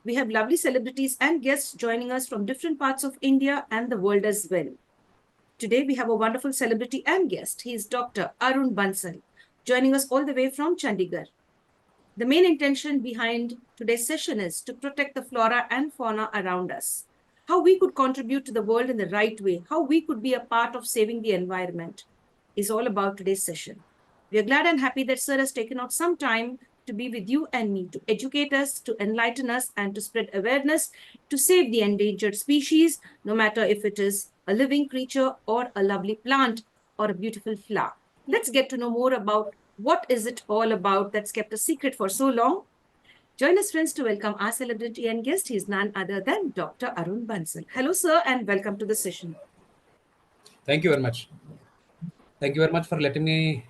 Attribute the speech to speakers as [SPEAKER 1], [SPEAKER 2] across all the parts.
[SPEAKER 1] We have lovely celebrities and guests joining us from different parts of India and the world as well. Today, we have a wonderful celebrity and guest. He is Dr. Arun Bansal, joining us all the way from Chandigarh. The main intention behind today's session is to protect the flora and fauna around us, how we could contribute to the world in the right way, how we could be a part of saving the environment is all about today's session. We are glad and happy that Sir has taken out some time to be with you and me, to educate us, to enlighten us, and to spread awareness to save the endangered species, no matter if it is a living creature or a lovely plant or a beautiful flower. Let's get to know more about what is it all about that's kept a secret for so long. Join us, friends, to welcome our celebrity and guest. He is none other than Dr. Arun Bansal. Hello, sir, and welcome to the session.
[SPEAKER 2] Thank you very much. Thank you very much for letting me,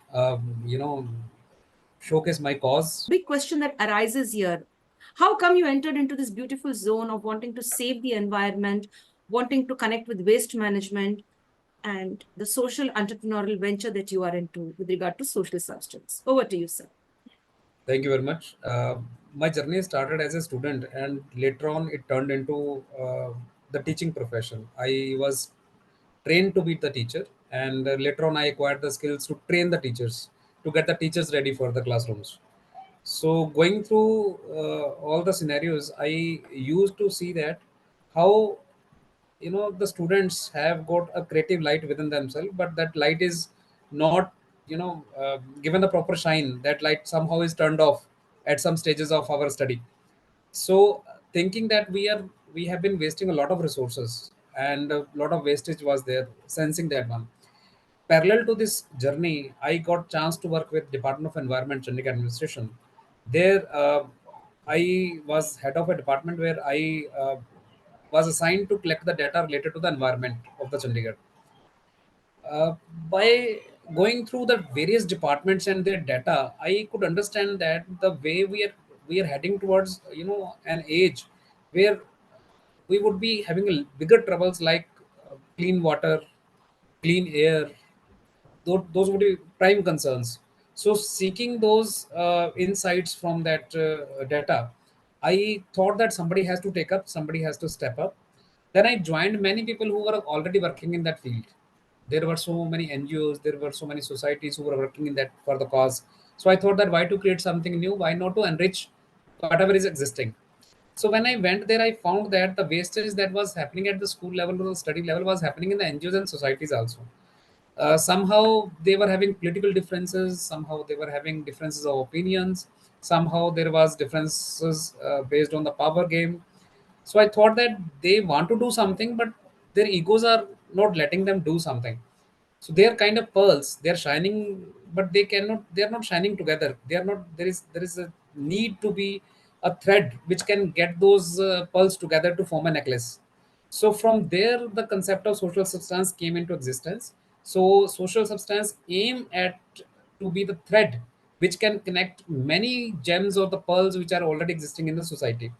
[SPEAKER 2] showcase my cause.
[SPEAKER 1] Big question that arises here. How come you entered into this beautiful zone of wanting to save the environment, wanting to connect with waste management, and the social entrepreneurial venture that you are into with regard to social substance? Over to you, sir.
[SPEAKER 2] Thank you very much. My journey started as a student, and later on, it turned into the teaching profession. I was trained to be the teacher, and later on, I acquired the skills to train the teachers, to get the teachers ready for the classrooms. So, going through all the scenarios, I used to see that how the students have got a creative light within themselves, but that light is not given the proper shine. That light somehow is turned off at some stages of our study. So thinking that we have been wasting a lot of resources, and a lot of wastage was there, sensing that one. Parallel to this journey, I got chance to work with Department of Environment, Chandigarh administration. There I was head of a department where I was assigned to collect the data related to the environment of the Chandigarh. Uh, by going through the various departments and their data, I could understand that the way we are heading towards an age where we would be having a bigger troubles like clean water, clean air. Those would be prime concerns. So seeking those insights from that data, I thought that somebody has to step up. Then I joined many people who were already working in that field. There were so many NGOs, there were so many societies who were working in that for the cause. So I thought that why to create something new, why not to enrich whatever is existing. So when I went there, I found that the wastage that was happening at the school level or the study level was happening in the NGOs and societies also. Somehow they were having political differences, somehow they were having differences of opinions, somehow there was differences based on the power game. So I thought that they want to do something, but their egos are not letting them do something. So they are kind of pearls, they are shining, but they are not shining together. They are not, there is a need to be a thread which can get those pearls together to form a necklace. So from there, the concept of social substance came into existence. So social substance aim at to be the thread which can connect many gems or the pearls which are already existing in the society.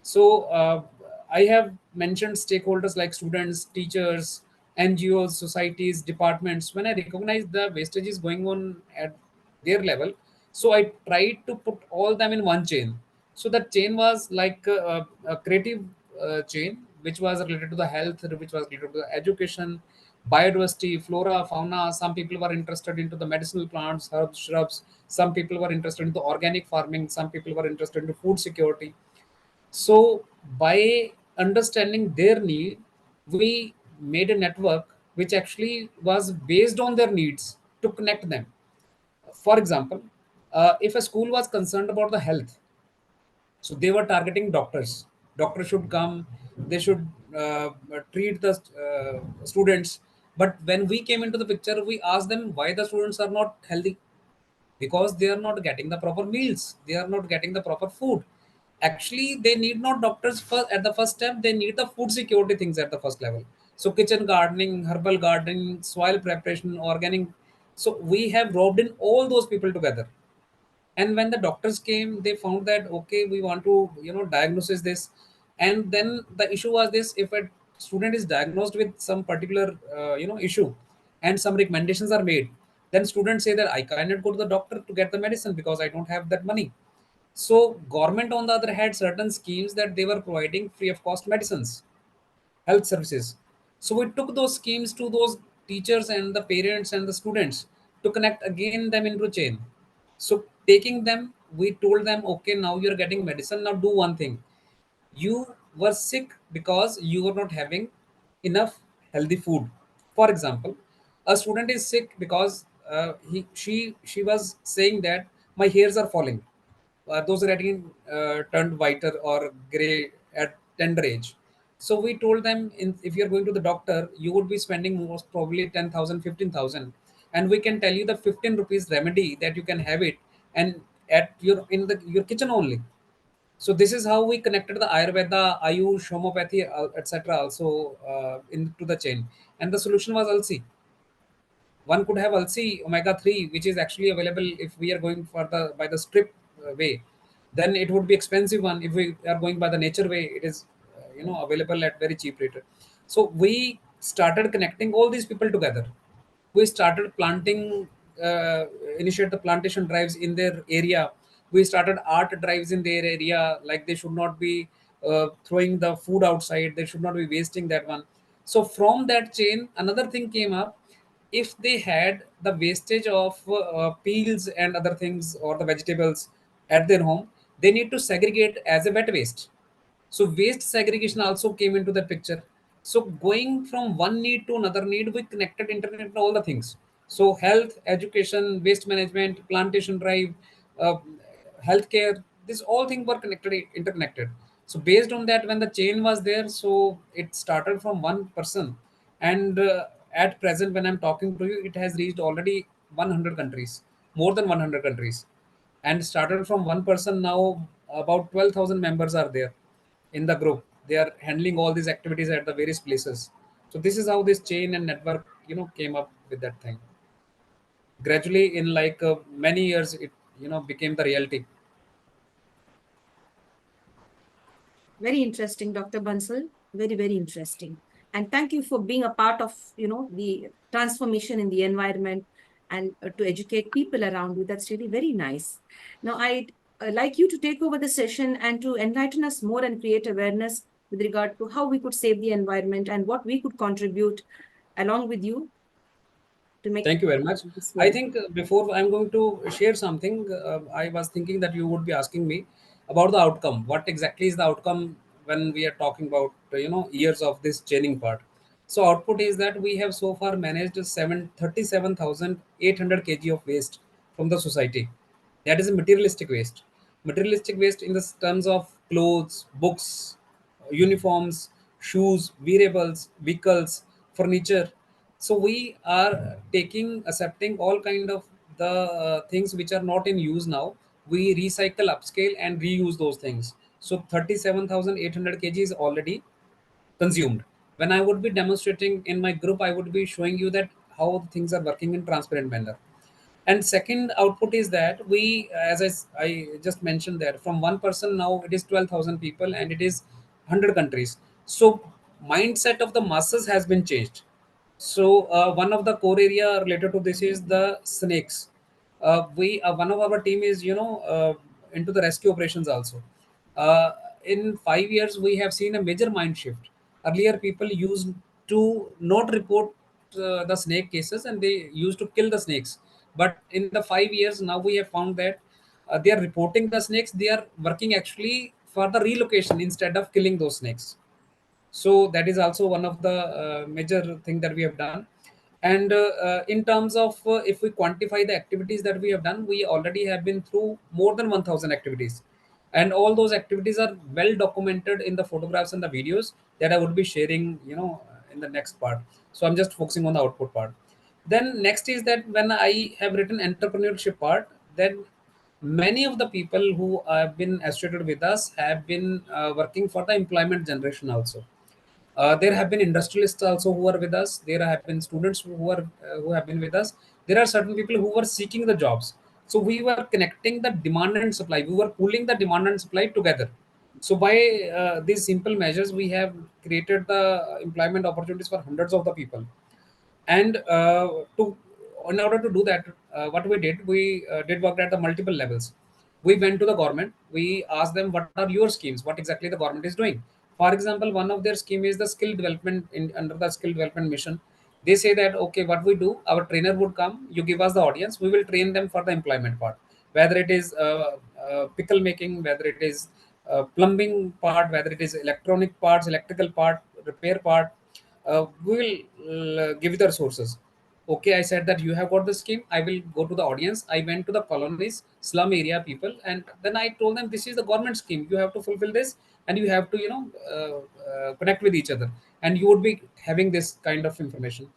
[SPEAKER 2] So I have mentioned stakeholders like students, teachers, NGOs, societies, departments. When I recognize the wastage is going on at their level, so I tried to put all them in one chain. So that chain was like a creative chain, which was related to the health, which was related to the education, biodiversity, flora, fauna. Some people were interested into the medicinal plants, herbs, shrubs. Some people were interested into organic farming. Some people were interested into food security. So by understanding their need, we made a network which actually was based on their needs to connect them. For example, if a school was concerned about the health, so they were targeting doctors. Doctors should come, they should treat the students. But when we came into the picture, we asked them why the students are not healthy, because they are not getting the proper meals, they are not getting the proper food. Actually they need not doctors first at the first step, they need the food security things at the first level. So kitchen gardening, herbal gardening, soil preparation, organic. So we have roped in all those people together. And when the doctors came, they found that okay, we want to diagnose this. And then the issue was this: if a student is diagnosed with some particular issue, and some recommendations are made, then students say that I cannot go to the doctor to get the medicine because I don't have that money. So government on the other had certain schemes that they were providing free of cost medicines, health services. So we took those schemes to those teachers and the parents and the students to connect again them into chain. So taking them, we told them, okay, now you're getting medicine. Now do one thing. You were sick because you were not having enough healthy food. For example, a student is sick because she was saying that my hairs are falling. Those are getting turned whiter or gray at tender age. So we told them, if you're going to the doctor, you would be spending most probably 10,000, 15,000, and we can tell you the 15 rupees remedy that you can have it, and at your kitchen only. So this is how we connected the Ayurveda, Ayush, homeopathy, etc. also into the chain, and the solution was Alsi. One could have Alsi omega 3, which is actually available if we are going for the by the strip way. Then it would be expensive one. If we are going by the nature way, it is available at very cheap rate. So we started connecting all these people together. We started planting, uh, initiate the plantation drives in their area. We started art drives in their area, like they should not be throwing the food outside, they should not be wasting that one. So from that chain another thing came up. If they had the wastage of peels and other things or the vegetables at their home, they need to segregate as a wet waste. So waste segregation also came into the picture. So going from one need to another need, we connected internet and all the things. So health, education, waste management, plantation drive, uh, healthcare, this all things were connected, interconnected. So based on that, when the chain was there, so it started from one person, and at present, when I'm talking to you, it has reached already 100 countries, more than 100 countries, and started from one person. Now about 12,000 members are there in the group. They are handling all these activities at the various places. So this is how this chain and network came up with that thing. Gradually in like many years it became the reality.
[SPEAKER 1] Very interesting, Dr. Bansal. Very, very interesting. And thank you for being a part of, the transformation in the environment and to educate people around you. That's really very nice. Now, I'd like you to take over the session and to enlighten us more and create awareness with regard to how we could save the environment and what we could contribute along with you to make
[SPEAKER 2] Thank you very much.
[SPEAKER 1] this
[SPEAKER 2] I
[SPEAKER 1] world.
[SPEAKER 2] think before I'm going to share something, I was thinking that you would be asking me about the outcome. What exactly is the outcome when we are talking about years of this chaining part? So output is that we have so far managed 37,800 kg of waste from the society. That is a materialistic waste. Materialistic waste in the terms of clothes, books, uniforms, shoes, wearables, vehicles, furniture. So we are taking, accepting all kind of the things which are not in use now. We recycle, upscale, and reuse those things. So 37,800 kg is already consumed. When I would be demonstrating in my group, I would be showing you that how the things are working in transparent manner. And second output is that we, as I just mentioned, that from one person now it is 12,000 people and it is 100 countries. So mindset of the masses has been changed. So one of the core area related to this is the snakes. We one of our team is into the rescue operations also. Uh, in 5 years, we have seen a major mind shift. Earlier, people used to not report the snake cases and they used to kill the snakes. But in the 5 years, now we have found that they are reporting the snakes. They are working actually for the relocation instead of killing those snakes. So that is also one of the major thing that we have done. And in terms of if we quantify the activities that we have done, we already have been through more than 1000 activities, and all those activities are well documented in the photographs and the videos that I would be sharing in the next part. So I'm just focusing on the output part. Then next is that when I have written entrepreneurship part, then many of the people who have been associated with us have been working for the employment generation also. There have been industrialists also who are with us. There have been students who have been with us. There are certain people who were seeking the jobs. So we were connecting the demand and supply. We were pooling the demand and supply together. So by these simple measures, we have created the employment opportunities for hundreds of the people. And to in order to do that, what we did, we did work at the multiple levels. We went to the government. We asked them, what are your schemes? What exactly the government is doing? For example, one of their scheme is the skill development under the skill development mission. They say that, okay, what we do, our trainer would come, you give us the audience, we will train them for the employment part, whether it is pickle making, whether it is plumbing part, whether it is electronic parts, electrical part, repair part. We will give you the resources. Okay, I said that you have got the scheme. I will go to the audience. I went to the colonies, slum area people, and then I told them this is the government scheme. You have to fulfill this, and you have to, connect with each other, and you would be having this kind of information.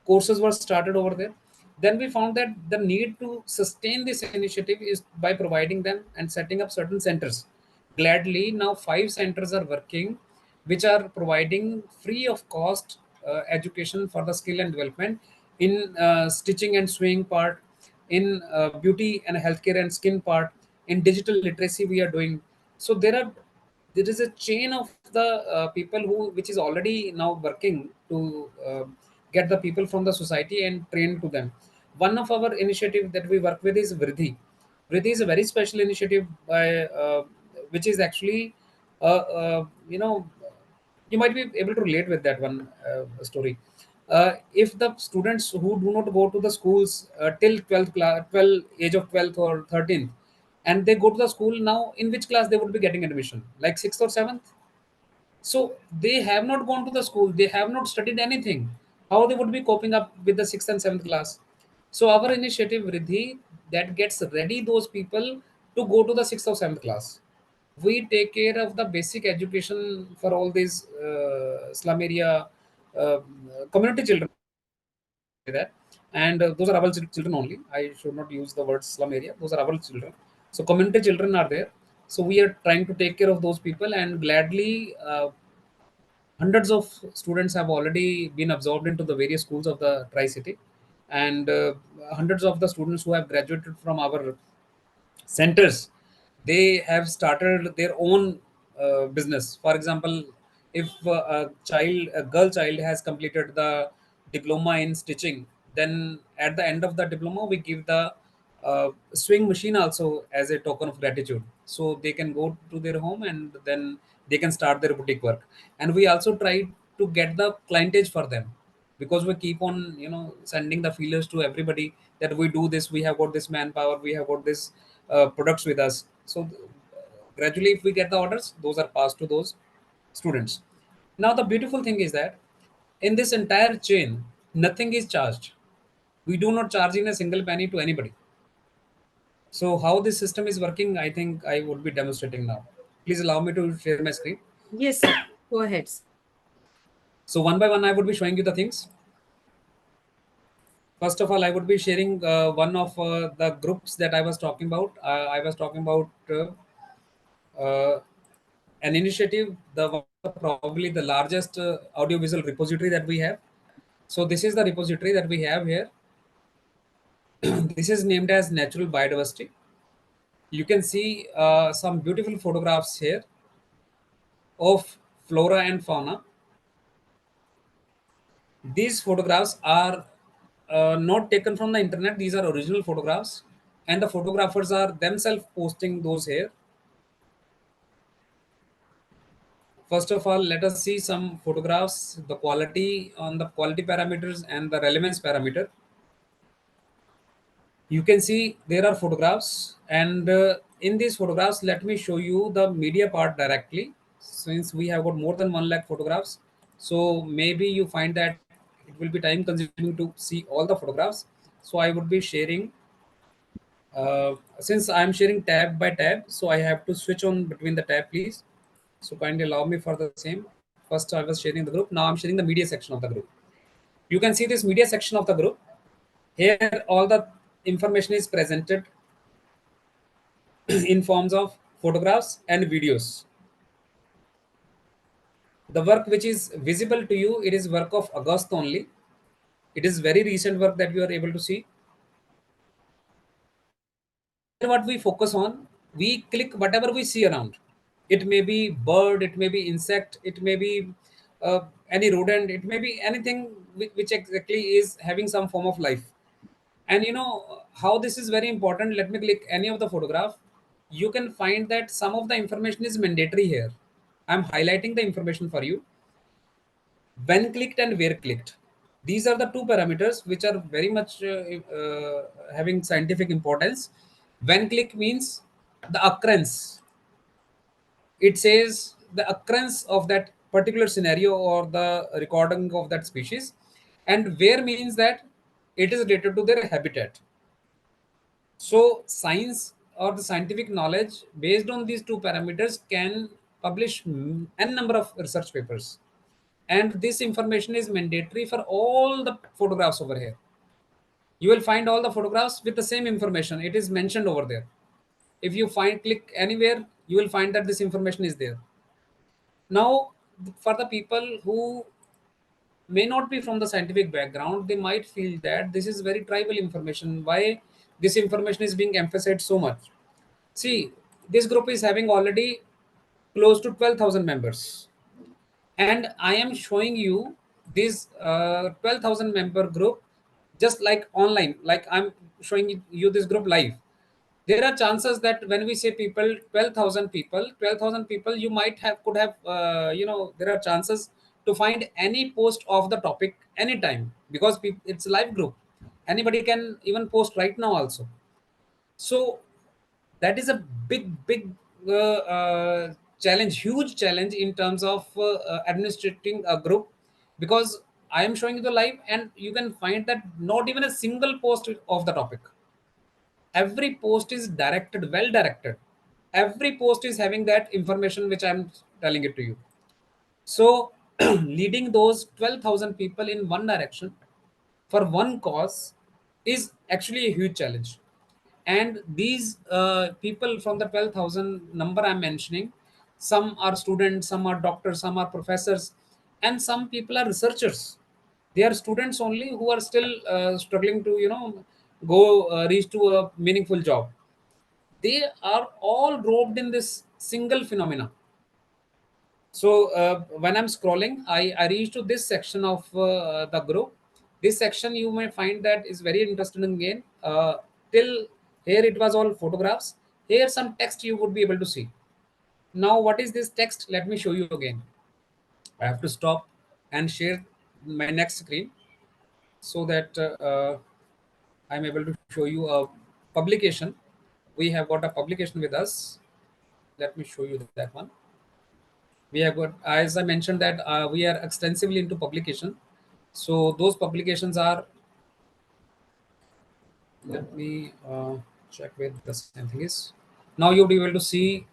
[SPEAKER 2] Courses were started over there. Then we found that the need to sustain this initiative is by providing them and setting up certain centers. Gladly, now 5 centers are working, which are providing free of cost education for the skill and development in stitching and sewing part, in beauty and healthcare and skin part, in digital literacy we are doing. So there is a chain of the people who which is already now working to get the people from the society and train to them. One of our initiative that we work with is Vridhi. Vridhi is a very special initiative by which is actually you know, you might be able to relate with that one story. If the students who do not go to the schools till 12th class, 12 age of 12th or 13th, and they go to the school now, in which class they would be getting admission, like 6th or 7th? So they have not gone to the school, they have not studied anything. How they would be coping up with the 6th and 7th class? So our initiative, Riddhi, that gets ready those people to go to the 6th or 7th class. We take care of the basic education for all these slum area uh, community children, I would say that. And those are our children only. I should not use the word slum area. Those are our children. So community children are there. So we are trying to take care of those people, and gladly hundreds of students have already been absorbed into the various schools of the Tri-City, and hundreds of the students who have graduated from our centers, they have started their own business. For example, if a girl child has completed the diploma in stitching, then at the end of the diploma we give the swing machine also as a token of gratitude, so they can go to their home and then they can start their boutique work. And we also try to get the clientage for them, because we keep on, sending the feelers to everybody that we do this, we have got this manpower, we have got this products with us. So gradually, if we get the orders, those are passed to those students. Now the beautiful thing is that in this entire chain, nothing is charged. We do not charge in a single penny to anybody. So how this system is working, I think I would be demonstrating now. Please allow me to share my screen.
[SPEAKER 1] Yes, sir. Go ahead.
[SPEAKER 2] So one by one, I would be showing you the things. First of all, I would be sharing one of the groups that I was talking about. I was talking about uh, an initiative, the one of the probably the largest audiovisual repository that we have. So this is the repository that we have here. This is named as Natural Biodiversity. You can see some beautiful photographs here of flora and fauna. These photographs are not taken from the internet. These are original photographs, and the photographers are themselves posting those here. First of all, let us see some photographs, the quality on the quality parameters and the relevance parameter. You can see there are photographs, and in these photographs, let me show you the media part directly, since we have got more than 1 lakh photographs. So maybe you find that it will be time consuming to see all the photographs. So I would be sharing, since I'm sharing tab by tab, so I have to switch on between the tab, please. So kindly allow me for the same. First I was sharing the group, now I'm sharing the media section of the group. You can see this media section of the group. Here all the information is presented in forms of photographs and videos. The work which is visible to you, it is work of August only. It is very recent work that you are able to see. Here what we focus on, we click whatever we see around. It may be bird, it may be insect, it may be any rodent, it may be anything which exactly is having some form of life. And you know how this is very important. Let me click any of the photograph. you can find that some of the information is mandatory here. I'm highlighting the information for you. When clicked and where clicked. These are the two parameters which are very much having scientific importance. When click means the occurrence. It says the occurrence of that particular scenario or the recording of that species. And where means that it is related to their habitat. So science or the scientific knowledge based on these two parameters can publish n number of research papers. And this information is mandatory for all the photographs over here. You will find all the photographs with the same information. It is mentioned over there. If you find click anywhere, you will find that this information is there. Now, for the people who may not be from the scientific background, they might feel that this is very tribal information. Why this information is being emphasized so much? See, this group is having already close to 12,000 members. And I am showing you this 12,000 member group just like online, like I'm showing you this group live. There are chances that when we say people 12,000 people, you might have could have there are chances to find any post of the topic anytime, because it's a live group. Anybody can even post right now also. So that is a big challenge, huge challenge in terms of administrating a group, because I am showing you the live and you can find that not even a single post of the topic. Every post is directed, well directed. Every post is having that information which I'm telling it to you. So leading those 12,000 people in one direction for one cause is actually a huge challenge. And these people from the 12,000 number I'm mentioning, some are students, some are doctors, some are professors, and some people are researchers. They are students only who are still struggling to go reach to a meaningful job. They are all roped in this single phenomena. So when I'm scrolling, I reach to this section of the group. This section you may find that is very interesting again. Till here it was all photographs. Here some text you would be able to see. Now what is this text? Let me show you again. I have to stop and share my next screen so that I'm able to show you a publication. We have got a publication with us. Let me show you that one. We have got, as I mentioned, that we are extensively into publication. So those publications are, let me check where the same thing is. Now you'll be able to see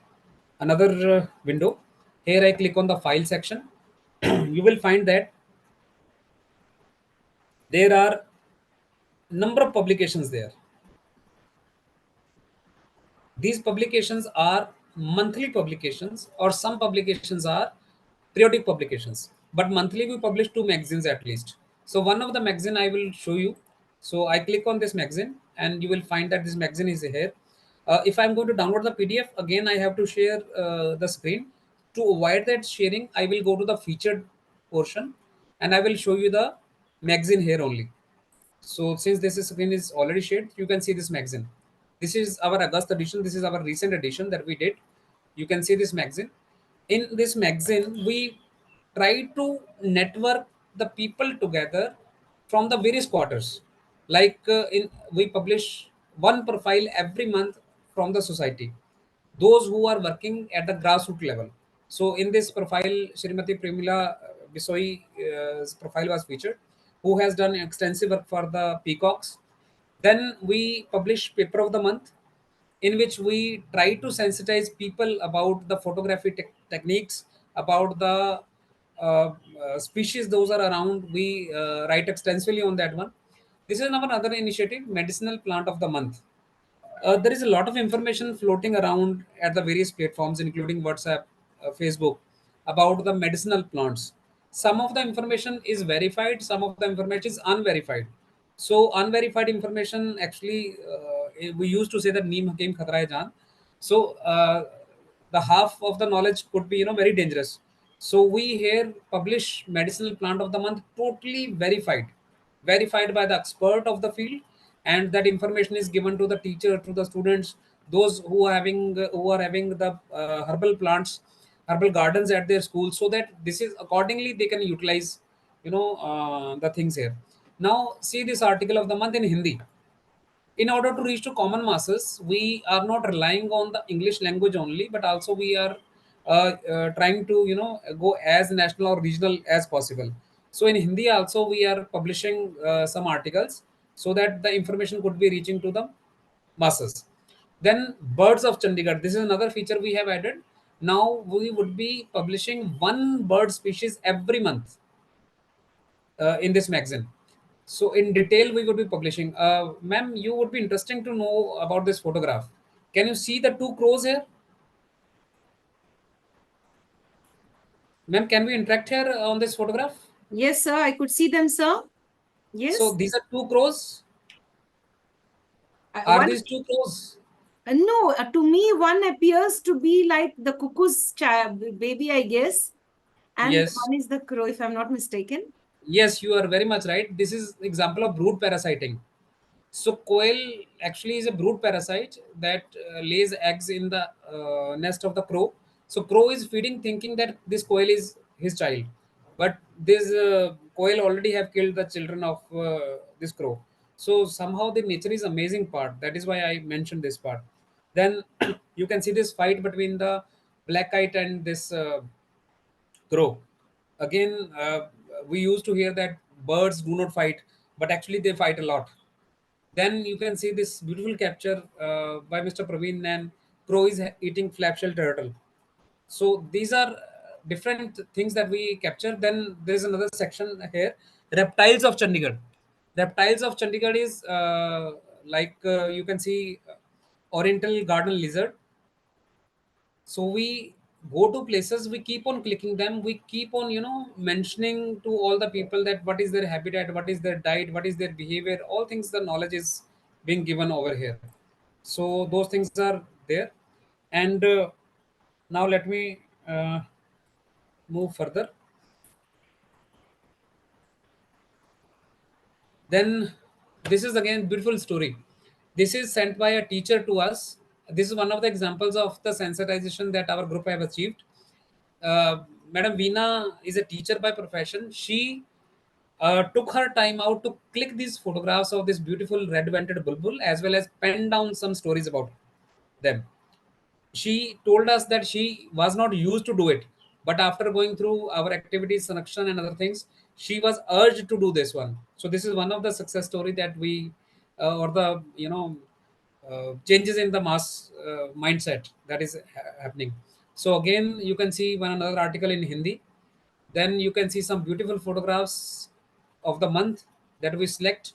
[SPEAKER 2] another window. Here I click on the file section. You will find that there are number of publications there. These publications are monthly publications, or some publications are periodic publications. But monthly we publish two magazines at least. So one of the magazine I will show you. So I click on this magazine and you will find that this magazine is here. If I'm going to download the PDF, again I have to share the screen. To avoid that sharing, I will go to the featured portion and I will show you the magazine here only. So since this screen is already shared, you can see this magazine. This is our August edition. This is our recent edition that we did. You can see this magazine. In this magazine, we try to network the people together from the various quarters. Like we publish one profile every month from the society, those who are working at the grassroots level. So in this profile, Srimati Premila Bisoi's profile was featured, who has done extensive work for the peacocks. Then we publish paper of the month, in which we try to sensitize people about the photography techniques, about the species those are around. We write extensively on that one. This is another initiative, medicinal plant of the month. There is a lot of information floating around at the various platforms, including WhatsApp, Facebook, about the medicinal plants. Some of the information is verified, some of the information is unverified. So, unverified information actually, we used to say that Neem Hakim Khatra hai Jaan. So, the half of the knowledge could be, very dangerous. So, we here publish medicinal plant of the month, totally verified by the expert of the field, and that information is given to the teacher, to the students, those who are having the herbal plants, herbal gardens at their schools, so that this is accordingly they can utilize, the things here. Now see this article of the month in Hindi. In order to reach to common masses, we are not relying on the English language only, but also we are trying to go as national or regional as possible. So in Hindi also we are publishing some articles, so that the information could be reaching to the masses. Then birds of Chandigarh, this is another feature we have added. Now we would be publishing one bird species every month in this magazine. So in detail, we would be publishing. Ma'am, you would be interesting to know about this photograph. Can you see the two crows here? Ma'am, can we interact here on this photograph?
[SPEAKER 1] Yes, sir. I could see them, sir.
[SPEAKER 2] So
[SPEAKER 1] Yes.
[SPEAKER 2] these are two crows. Are
[SPEAKER 1] One.
[SPEAKER 2] these two crows?
[SPEAKER 1] No, to me, one appears to be like the cuckoo's baby, I guess, and
[SPEAKER 2] Yes.
[SPEAKER 1] one is the crow, if I'm not mistaken.
[SPEAKER 2] Yes, you are very much right. This is example of brood parasiting. So quail actually is a brood parasite that lays eggs in the nest of the crow. So crow is feeding, thinking that this quail is his child, but this quail already have killed the children of this crow. So somehow the nature is amazing part. That is why I mentioned this part. Then you can see this fight between the black kite and this crow. Again, we used to hear that birds do not fight, but actually they fight a lot. Then you can see this beautiful capture by Mr. Praveen, and crow is eating flapshell turtle. So these are different things that we capture. Then there is another section here, reptiles of Chandigarh. Reptiles of Chandigarh is like you can see oriental garden lizard. So we go to places, we keep on clicking them, we keep on mentioning to all the people that what is their habitat, what is their diet, what is their behavior, all things, the knowledge is being given over here. So those things are there. And now let me move further. Then this is again beautiful story. This is sent by a teacher to us. This is one of the examples of the sensitization that our group have achieved. Madam Veena is a teacher by profession. She took her time out to click these photographs of this beautiful red-vented bulbul, as well as pen down some stories about them. She told us that she was not used to do it, but after going through our activities, selection and other things, she was urged to do this one. So this is one of the success story that we or the changes in the mass mindset that is happening. So again, you can see one another article in Hindi. Then you can see some beautiful photographs of the month that we select.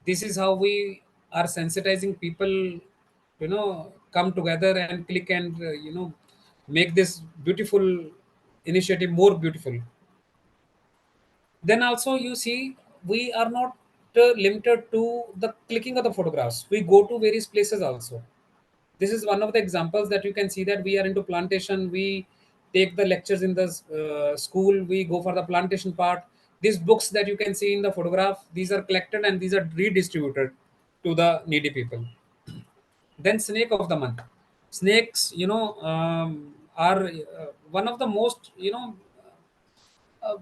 [SPEAKER 2] This is how we are sensitizing people, come together and click and make this beautiful initiative more beautiful. Then also you see we are not limited to the clicking of the photographs, we go to various places also. This is one of the examples that you can see that we are into plantation. We take the lectures in the school, we go for the plantation part. These books that you can see in the photograph, these are collected and these are redistributed to the needy people. Then snake of the month. Snakes, are one of the most, uh,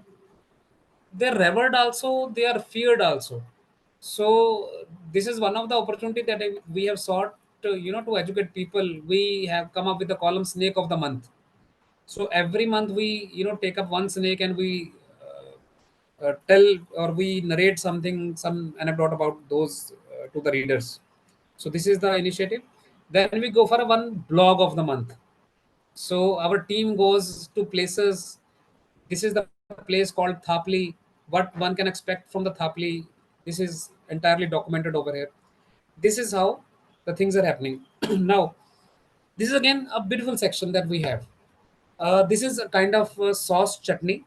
[SPEAKER 2] they're revered also, they are feared also. So this is one of the opportunity that we have sought to, to educate people. We have come up with the column snake of the month. So every month we take up one snake and we tell or we narrate something, some anecdote about those to the readers. So this is the initiative. Then we go for a one blog of the month. So our team goes to places. This is the place called Thapli. What one can expect from the Thapli, this is entirely documented over here. This is how the things are happening. Now, this is again a beautiful section that we have. This is a kind of sauce chutney.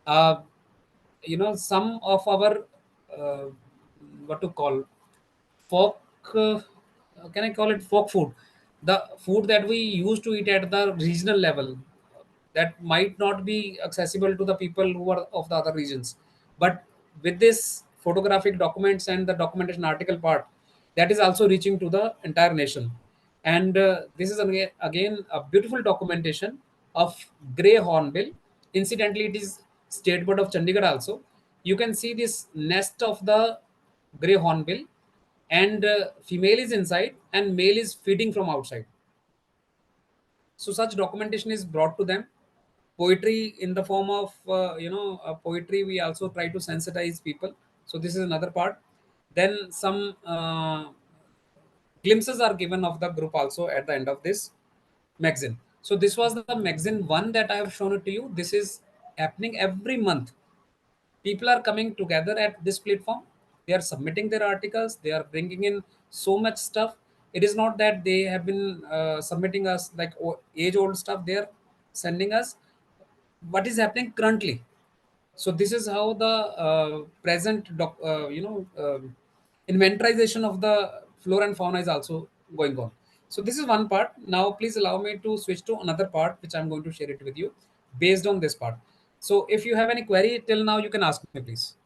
[SPEAKER 2] Uh, some of our uh, what to call folk, can I call it folk food, the food that we used to eat at the regional level, that might not be accessible to the people who are of the other regions. But with this photographic documents and the documentation article part, that is also reaching to the entire nation. And this is again a beautiful documentation of grey hornbill. Incidentally, it is state bird of Chandigarh also. You can see this nest of the grey hornbill, and female is inside and male is feeding from outside. So such documentation is brought to them. Poetry in the form of poetry, we also try to sensitize people. So this is another part. Then some glimpses are given of the group also at the end of this magazine. So this was the magazine one that I have shown it to you. This is happening every month. People are coming together at this platform. They are submitting their articles. They are bringing in so much stuff. It is not that they have been submitting us like age old stuff. They are sending us what is happening currently. So this is how the present inventorization of the flora and fauna is also going on. So this is one part. Now please allow me to switch to another part which I'm going to share it with you based on this part. So if you have any query till now, you can ask me, please.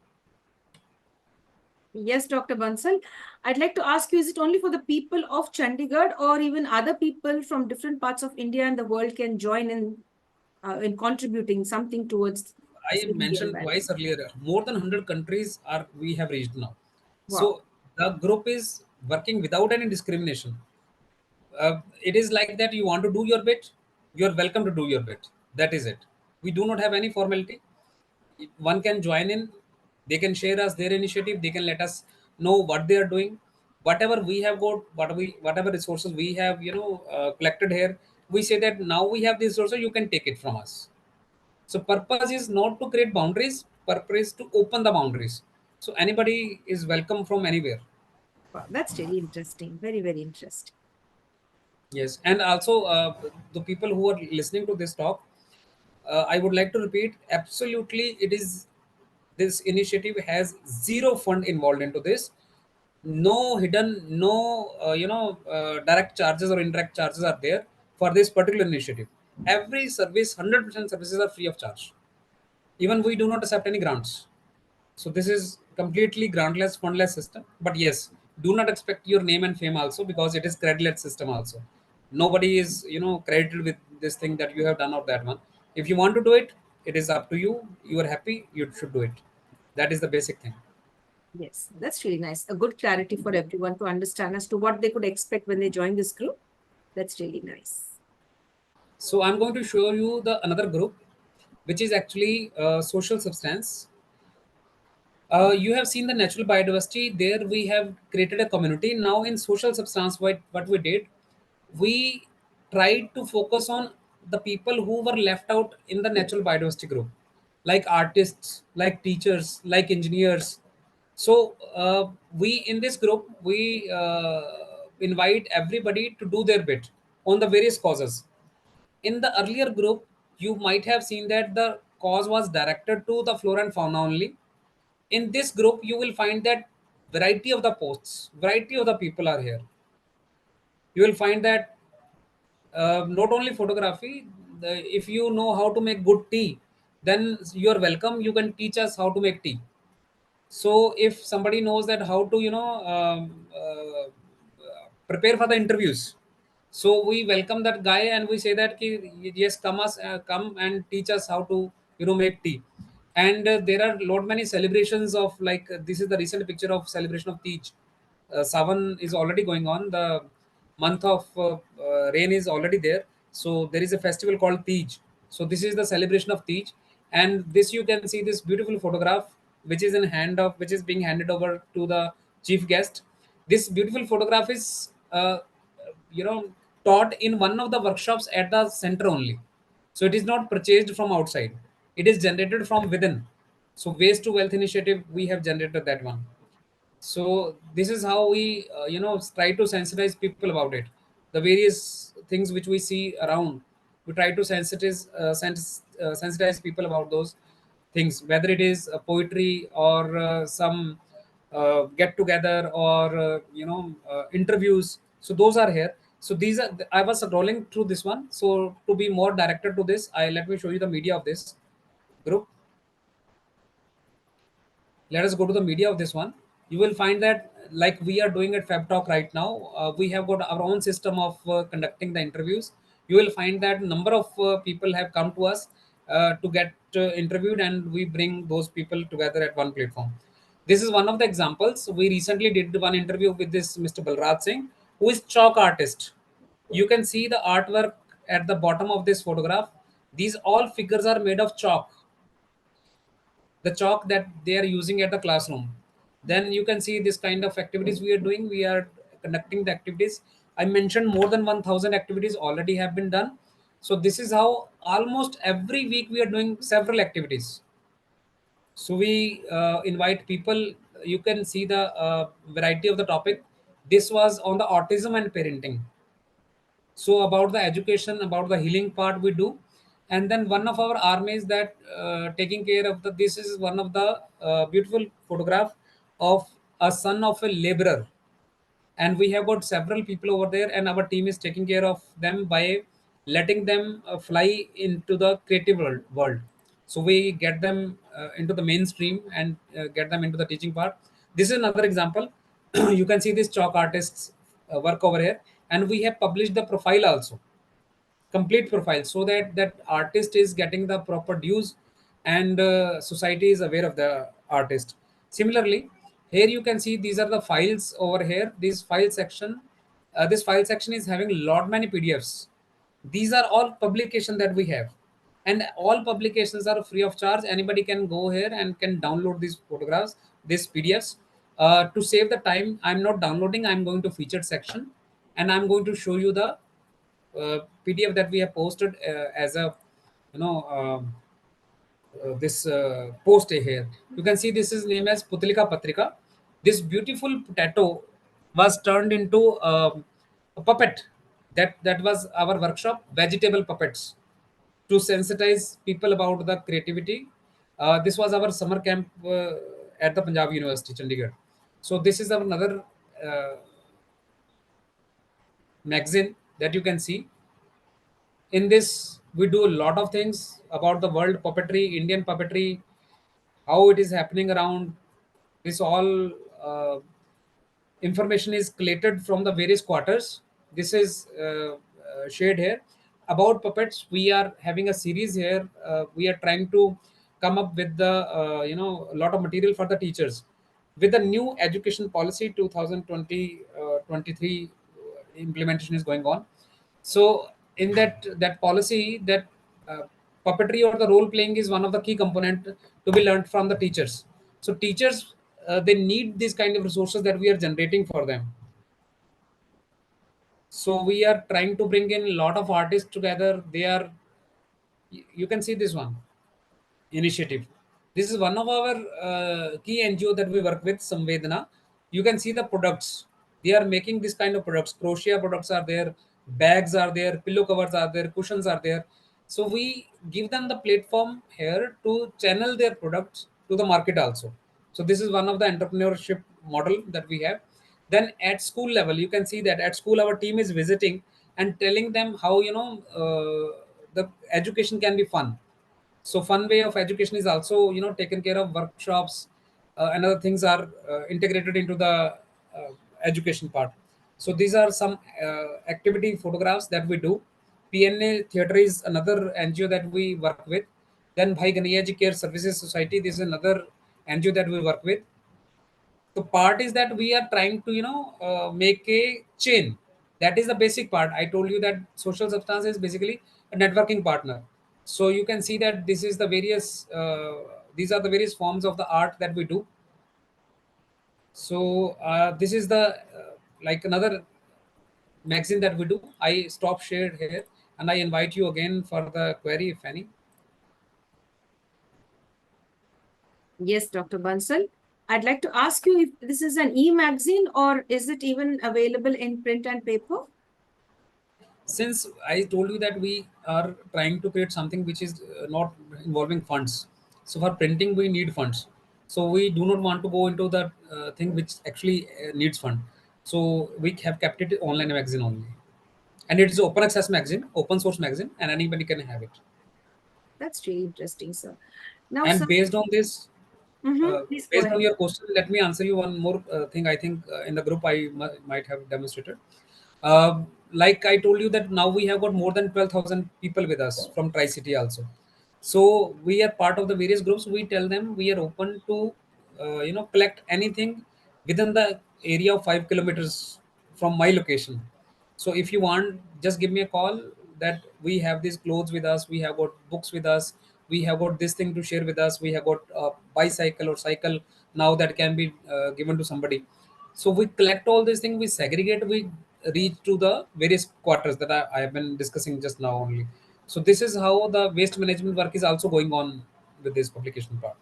[SPEAKER 1] Yes, Dr. Bansal. I'd like to ask you, is it only for the people of Chandigarh or even other people from different parts of India and the world can join in contributing something towards
[SPEAKER 2] I
[SPEAKER 1] saving the
[SPEAKER 2] mentioned twice
[SPEAKER 1] environment?
[SPEAKER 2] earlier, more than 100 countries are we have reached now. So
[SPEAKER 1] Wow.
[SPEAKER 2] the group is working without any discrimination. It is like that you want to do your bit, you're welcome to do your bit. That is it. We do not have any formality. One can join in, they can share us their initiative, they can let us know what they are doing. Whatever we have got, whatever resources we have collected here, we say that now we have these resources, you can take it from us. So purpose is not to create boundaries, purpose is to open the boundaries. So anybody is welcome from anywhere.
[SPEAKER 1] Wow, that's really interesting. Very, very interesting.
[SPEAKER 2] Yes, and also the people who are listening to this talk, I would like to repeat, absolutely, it is this initiative has zero fund involved into this. No hidden, no direct charges or indirect charges are there for this particular initiative. Every service, 100% services are free of charge. Even we do not accept any grants. So this is completely grantless, fundless system. But yes, do not expect your name and fame also, because it is creditless system also. Nobody is credited with this thing that you have done or that one. If you want to do it, it is up to you. You are happy, you should do it. That is the basic thing.
[SPEAKER 1] Yes, that's really nice. A good clarity for everyone to understand as to what they could expect when they join this group. That's really nice.
[SPEAKER 2] So I'm going to show you the another group, which is actually social substance. You have seen the natural biodiversity. There we have created a community. Now in social substance, what we did, we tried to focus on the people who were left out in the natural biodiversity group, like artists, like teachers, like engineers. So we in this group we invite everybody to do their bit on the various causes. In the earlier group, you might have seen that the cause was directed to the flora and fauna only. In this group you will find that variety of the posts, variety of the people are here. You will find that not only photography, if you know how to make good tea, then you are welcome, you can teach us how to make tea. So if somebody knows that how to prepare for the interviews, so we welcome that guy and we say that ki, yes, come and teach us how to make tea. And there are lot many celebrations of like this is the recent picture of celebration of Tej. Savan is already going on. The month of rain is already there. So there is a festival called Tej. So this is the celebration of Tej, and this you can see this beautiful photograph which is being handed over to the chief guest. This beautiful photograph is you know taught in one of the workshops at the center only. So it is not purchased from outside. It is generated from within. So waste to wealth initiative, we have generated that one. So this is how we try to sensitize people about it. The various things which we see around, we try to sensitize people about those things, whether it is poetry or some get together or interviews. So those are here. So these are, I was scrolling through this one. So to be more directed to this, I let me show you the media of this group. Let us go to the media of this one. You will find that like we are doing at Fab Talk right now, we have got our own system of conducting the interviews. You will find that number of people have come to us to get interviewed, and we bring those people together at one platform. This is one of the examples. We recently did one interview with this Mr. Balraj Singh, who is chalk artist. You can see the artwork at the bottom of this photograph. These all figures are made of chalk, the chalk that they are using at the classroom. Then you can see this kind of activities we are doing. We are conducting the activities. I mentioned more than 1000 activities already have been done. So this is how almost every week we are doing several activities. So we invite people. You can see the variety of the topic. This was on the autism and parenting. So about the education, about the healing part we do. And then one of our armies that taking care of the, this is one of the beautiful photograph of a son of a laborer, and we have got several people over there, and our team is taking care of them by letting them fly into the creative world. So we get them into the mainstream and get them into the teaching part. This is another example. You can see this chalk artists work over here, and we have published the profile also, complete profile, so that that artist is getting the proper dues, and society is aware of the artist. Similarly, here you can see these are the files over here. This file section, this file section is having lot many PDFs. These are all publication that we have, and all publications are free of charge. Anybody can go here and can download these photographs, these PDFs. To save the time, I'm not downloading, I'm going to featured section, and I'm going to show you the PDF that we have posted as a, you know, this post here. You can see this is named as Putlika Patrika. This beautiful potato was turned into a puppet. That was our workshop, vegetable puppets, to sensitize people about the creativity. This was our summer camp at the Punjab University, Chandigarh. So this is our another uh, magazine that you can see. In this, we do a lot of things about the world puppetry, Indian puppetry, how it is happening around. This all information is collated from the various quarters. This is shared here. About puppets, we are having a series here. We are trying to come up with the a lot of material for the teachers with the new education policy 2020 23 implementation is going on. So in that policy, that uh, puppetry or the role playing is one of the key component to be learned from the teachers. So teachers, they need these kind of resources that we are generating for them. So we are trying to bring in a lot of artists together. They are, you can see this one initiative. This is one of our key NGO that we work with, Samvedana. You can see the products. They are making this kind of products. Crochet products are there, bags are there, pillow covers are there, cushions are there. So we give them the platform here to channel their products to the market also. So this is one of the entrepreneurship model that we have. Then at school level, you can see that at school our team is visiting and telling them how the education can be fun. So fun way of education is also taken care of. Workshops and other things are integrated into the education part. So these are some activity photographs that we do. PNA theater is another NGO that we work with. Then Bhai Ganesh Care Services Society, this is another NGO that we work with. The part is that we are trying to make a chain. That is the basic part. I told you that social substance is basically a networking partner. So you can see that this is the various these are the various forms of the art that we do. So this is the like another magazine that we do. I stop shared here, and I invite you again for the query, if any.
[SPEAKER 1] Yes, Dr. Bansal. I'd like to ask you if this is an e-magazine or is it even available in print and paper?
[SPEAKER 2] Since I told you that we are trying to create something which is not involving funds, so for printing we need funds. So we do not want to go into that thing which actually needs fund. So we have kept it online magazine only, and it is open access magazine, open source magazine, and anybody can have it.
[SPEAKER 1] That's really interesting, sir. Now,
[SPEAKER 2] And
[SPEAKER 1] sir,
[SPEAKER 2] based on this,
[SPEAKER 1] Please go
[SPEAKER 2] Based on
[SPEAKER 1] ahead.
[SPEAKER 2] your question, let me answer you one more thing. I think in the group I might have demonstrated. Like I told you that now we have got more than 12,000 people with us from Tri City also. So we are part of the various groups. We tell them we are open to collect anything within the area of 5 kilometers from my location. So if you want, just give me a call that we have these clothes with us, we have got books with us, we have got this thing to share with us, we have got a bicycle or cycle now that can be given to somebody. So we collect all these things, we segregate, we reach to the various quarters that I have been discussing just now only. So this is how the waste management work is also going on with this publication part.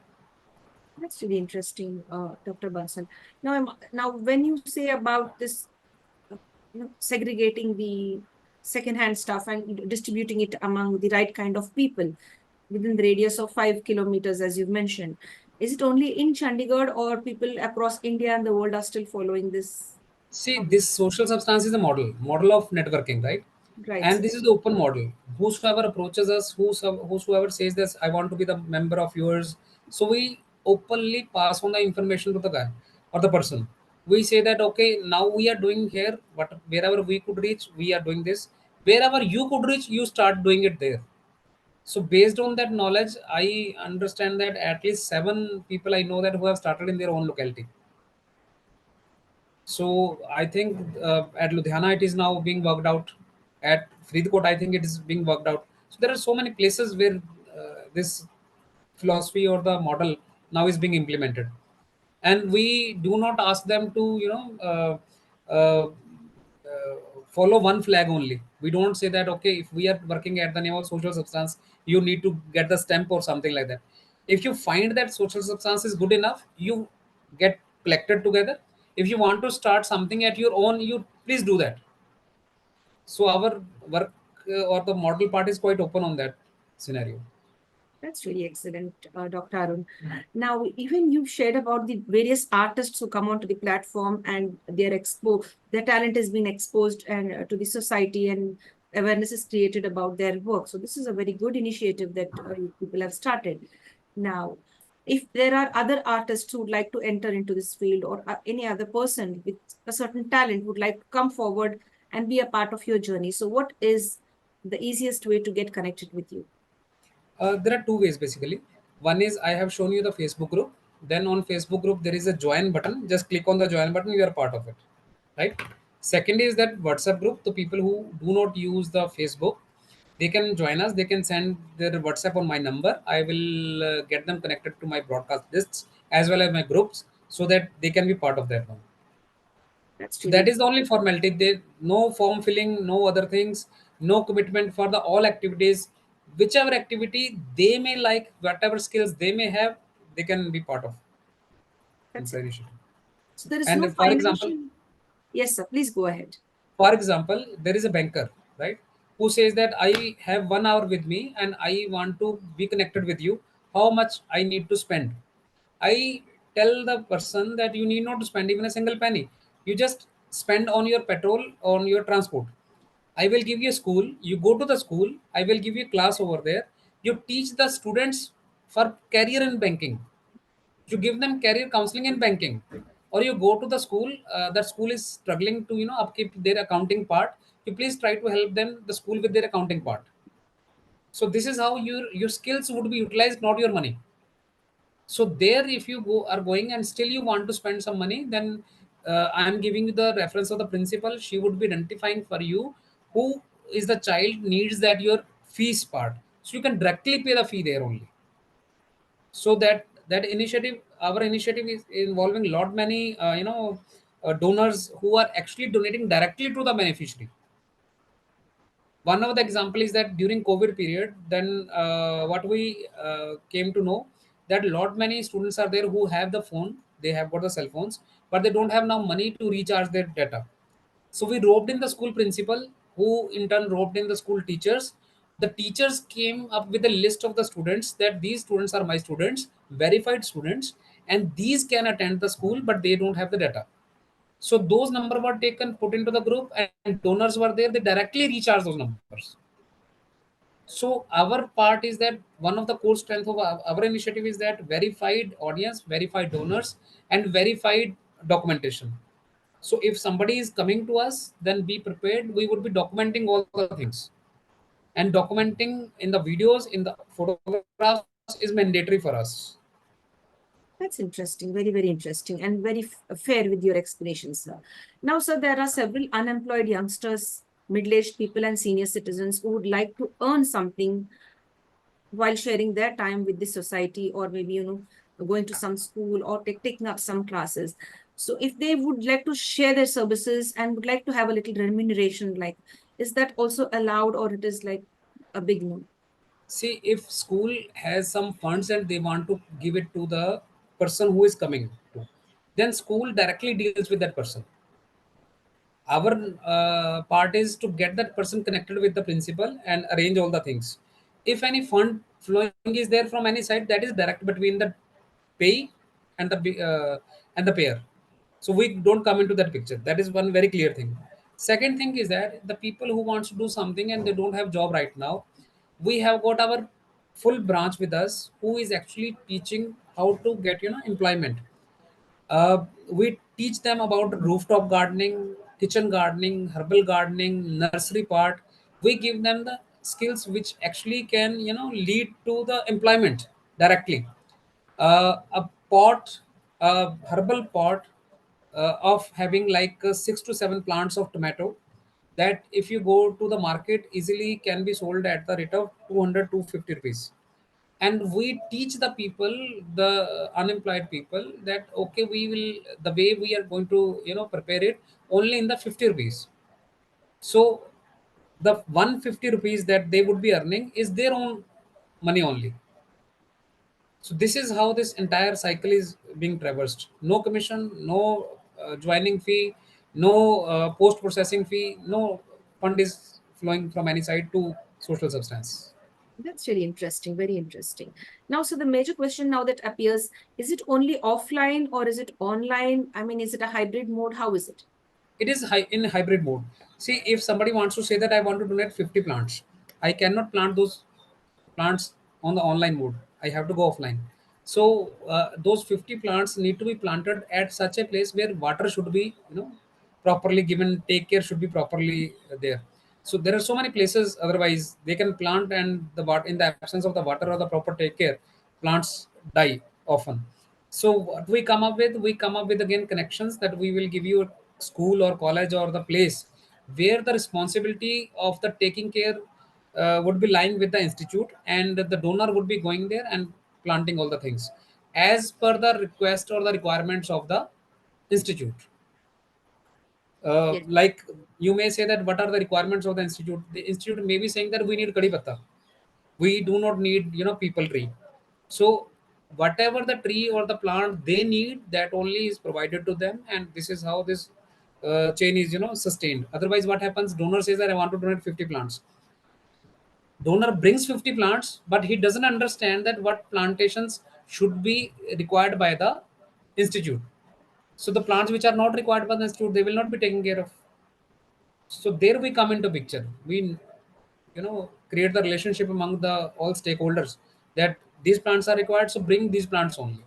[SPEAKER 1] That's really interesting, Dr. Bansal. Now, when you say about this, segregating the secondhand stuff and distributing it among the right kind of people within the radius of 5 kilometers, as you've mentioned, is it only in Chandigarh or people across India and the world are still following this?
[SPEAKER 2] See,
[SPEAKER 1] um,
[SPEAKER 2] this social substance is a model of networking, right?
[SPEAKER 1] Right.
[SPEAKER 2] And this is the open model. Whosoever approaches us, whosoever says this, I want to be the member of yours. So we openly pass on the information to the guy or the person. We say that okay, now we are doing here, but wherever we could reach, we are doing this. Wherever you could reach, you start doing it there. So based on that knowledge, I understand that at least 7 people I know that who have started in their own locality. So I think at Ludhiana it is now being worked out. At Faridkot, I think it is being worked out. So there are so many places where this philosophy or the model now is being implemented, and we do not ask them to follow one flag only. We don't say that okay, if we are working at the name of social substance, you need to get the stamp or something like that. If you find that social substance is good enough, you get collected together. If you want to start something at your own, you please do that. So our work or the model part is quite open on that scenario.
[SPEAKER 1] That's really excellent, Dr. Arun. Now, even you shared about the various artists who come onto the platform and their talent has been exposed and to the society, and awareness is created about their work. So this is a very good initiative that people have started. Now, if there are other artists who would like to enter into this field, or any other person with a certain talent would like to come forward and be a part of your journey, so what is the easiest way to get connected with you?
[SPEAKER 2] There are two ways basically. One is I have shown you the Facebook group. Then on Facebook group there is a join button. Just click on the join button. You are part of it, right? Second is that WhatsApp group. The people who do not use the Facebook, they can join us. They can send their WhatsApp on my number. I will get them connected to my broadcast lists as well as my groups so that they can be part of that one.
[SPEAKER 1] That's
[SPEAKER 2] So that
[SPEAKER 1] really
[SPEAKER 2] is the only formality. There no form filling, no other things, no commitment for the all activities. Whichever activity they may like, whatever skills they may have, they can be part of in
[SPEAKER 1] that's
[SPEAKER 2] the
[SPEAKER 1] it.
[SPEAKER 2] initiative.
[SPEAKER 1] So there is no
[SPEAKER 2] And for example,
[SPEAKER 1] financial. Yes, sir. Please go ahead.
[SPEAKER 2] there is a banker, right, who says that I have 1 hour with me and I want to be connected with you. How much I need to spend? I tell the person that you need not to spend even a single penny. You just spend on your petrol, on your transport. I will give you a school. You go to the school. I will give you a class over there. You teach the students for career in banking. You give them career counseling in banking, or you go to the school. That school is struggling to upkeep their accounting part. You please try to help them the school with their accounting part. So this is how your skills would be utilized, not your money. So there if you go are going and still you want to spend some money, then I am giving you the reference of the principal. She would be identifying for you who is the child needs that your fees part, so you can directly pay the fee there only. So that initiative, our initiative is involving lot many donors who are actually donating directly to the beneficiary. One of the example is that during COVID period, then what we came to know that lot many students are there who have the phone, they have got the cell phones, but they don't have now money to recharge their data. So we roped in the school principal, who in turn roped in the school teachers. The teachers came up with a list of the students that these students are my students, verified students, and these can attend the school but they don't have the data. So those number were taken, put into the group, and donors were there. They directly recharge those numbers. So our part is that one of the core strength of our initiative is that verified audience, verified donors, and verified documentation. So if somebody is coming to us, then be prepared. We would be documenting all the things, and documenting in the videos, in the photographs is mandatory for us.
[SPEAKER 1] That's interesting, very, very interesting, and very fair with your explanations, sir. Now, sir, there are several unemployed youngsters, middle aged people, and senior citizens who would like to earn something while sharing their time with the society, or maybe, going to some school or taking up some classes. So, if they would like to share their services and would like to have a little remuneration, like, is that also allowed, or it is like a big no?
[SPEAKER 2] See, if school has some funds and they want to give it to the person who is coming to, then school directly deals with that person. Our part is to get that person connected with the principal and arrange all the things. If any fund flowing is there from any side, that is direct between the pay and the payer. So we don't come into that picture. That is one very clear thing. Second thing is that the people who wants to do something and they don't have job right now, we have got our full branch with us who is actually teaching how to get employment. We teach them about rooftop gardening, kitchen gardening, herbal gardening, nursery part. We give them the skills which actually can lead to the employment directly. A pot, a herbal pot of having like 6 to 7 plants of tomato, that if you go to the market easily can be sold at the rate of 200 to 50 rupees. And we teach the people, the unemployed people, that okay, we will, the way we are going to prepare it only in the 50 rupees. So the 150 rupees that they would be earning is their own money only. So this is how this entire cycle is being traversed. No commission, no joining fee, no post processing fee, no fund is flowing from any side to social substance.
[SPEAKER 1] That's really interesting, very interesting. Now, so the major question now that appears, is it only offline or is it online? I mean, is it a hybrid mode? How is it?
[SPEAKER 2] It is in hybrid mode. See, if somebody wants to say that I want to donate 50 plants, I cannot plant those plants on the online mode. I have to go offline. So those 50 plants need to be planted at such a place where water should be properly given, take care should be properly there. So there are so many places otherwise they can plant, and the water, in the absence of the water or the proper take care, plants die often. So what we come up with, we come up with again connections, that we will give you a school or college or the place where the responsibility of the taking care would be lying with the institute, and the donor would be going there and planting all the things as per the request or the requirements of the institute.
[SPEAKER 1] Yes.
[SPEAKER 2] Like, you may say that what are the requirements of the institute? The institute may be saying that we need kadi patta, we do not need people tree. So whatever the tree or the plant they need, that only is provided to them, and this is how this chain is sustained. Otherwise what happens, donor says that I want to donate 50 plants. Donor brings 50 plants, but he doesn't understand that what plantations should be required by the institute. So the plants which are not required by the institute, they will not be taken care of. So there we come into picture. We create the relationship among the all stakeholders, that these plants are required, so bring these plants only.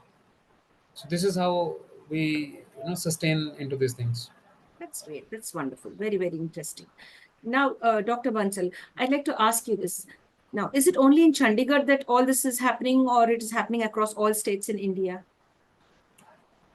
[SPEAKER 2] So this is how we sustain into these things.
[SPEAKER 1] That's great. That's wonderful. Very, very interesting. Now, Dr. Bansal, I'd like to ask you this. Now, is it only in Chandigarh that all this is happening, or it is happening across all states in India?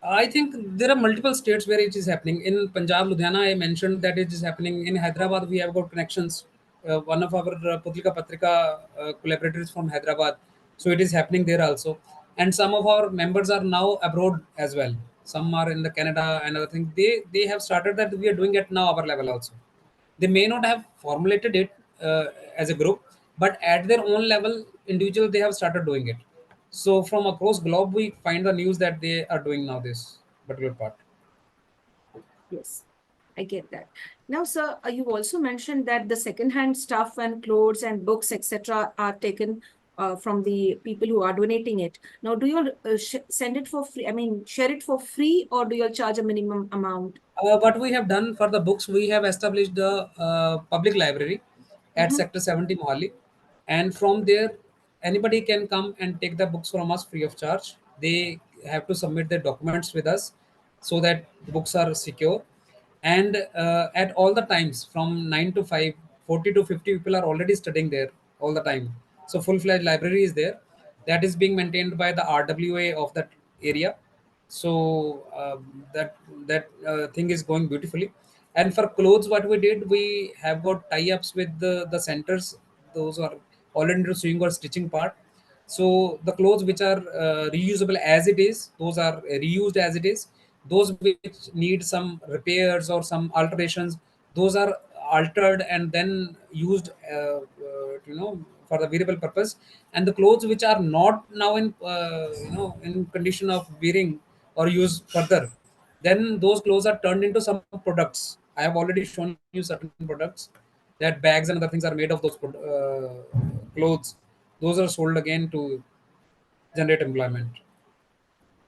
[SPEAKER 2] I think there are multiple states where it is happening. In Punjab, Ludhiana, I mentioned that it is happening. In Hyderabad, we have got connections. One of our Putlika Patrika collaborators from Hyderabad. So it is happening there also. And some of our members are now abroad as well. Some are in the Canada and other things. They have started that, we are doing it now our level also. They may not have formulated it as a group, but at their own level, individual, they have started doing it. So from across globe, we find the news that they are doing now this particular part.
[SPEAKER 1] Yes, I get that. Now, sir, you also mentioned that the second-hand stuff and clothes and books, etc., are taken from the people who are donating it. Now, do you send it for free? I mean, share it for free, or do you charge a minimum amount?
[SPEAKER 2] What we have done for the books, we have established the public library at
[SPEAKER 1] Mhm.
[SPEAKER 2] Sector 70 Mohali, and from there, anybody can come and take the books from us free of charge. They have to submit their documents with us so that the books are secure. And at all the times from 9 to 5, 40 to 50 people are already studying there all the time. So full-fledged library is there, that is being maintained by the RWA of that area. So that thing is going beautifully. And for clothes, what we did, we have got tie-ups with the centers, those are already into sewing or stitching part. So the clothes which are reusable as it is, those are reused as it is. Those which need some repairs or some alterations, those are altered and then used, for the wearable purpose. And the clothes which are not now in in condition of wearing or use further, then those clothes are turned into some products. I have already shown you certain products, that bags and other things are made of those clothes. Those are sold again to generate employment.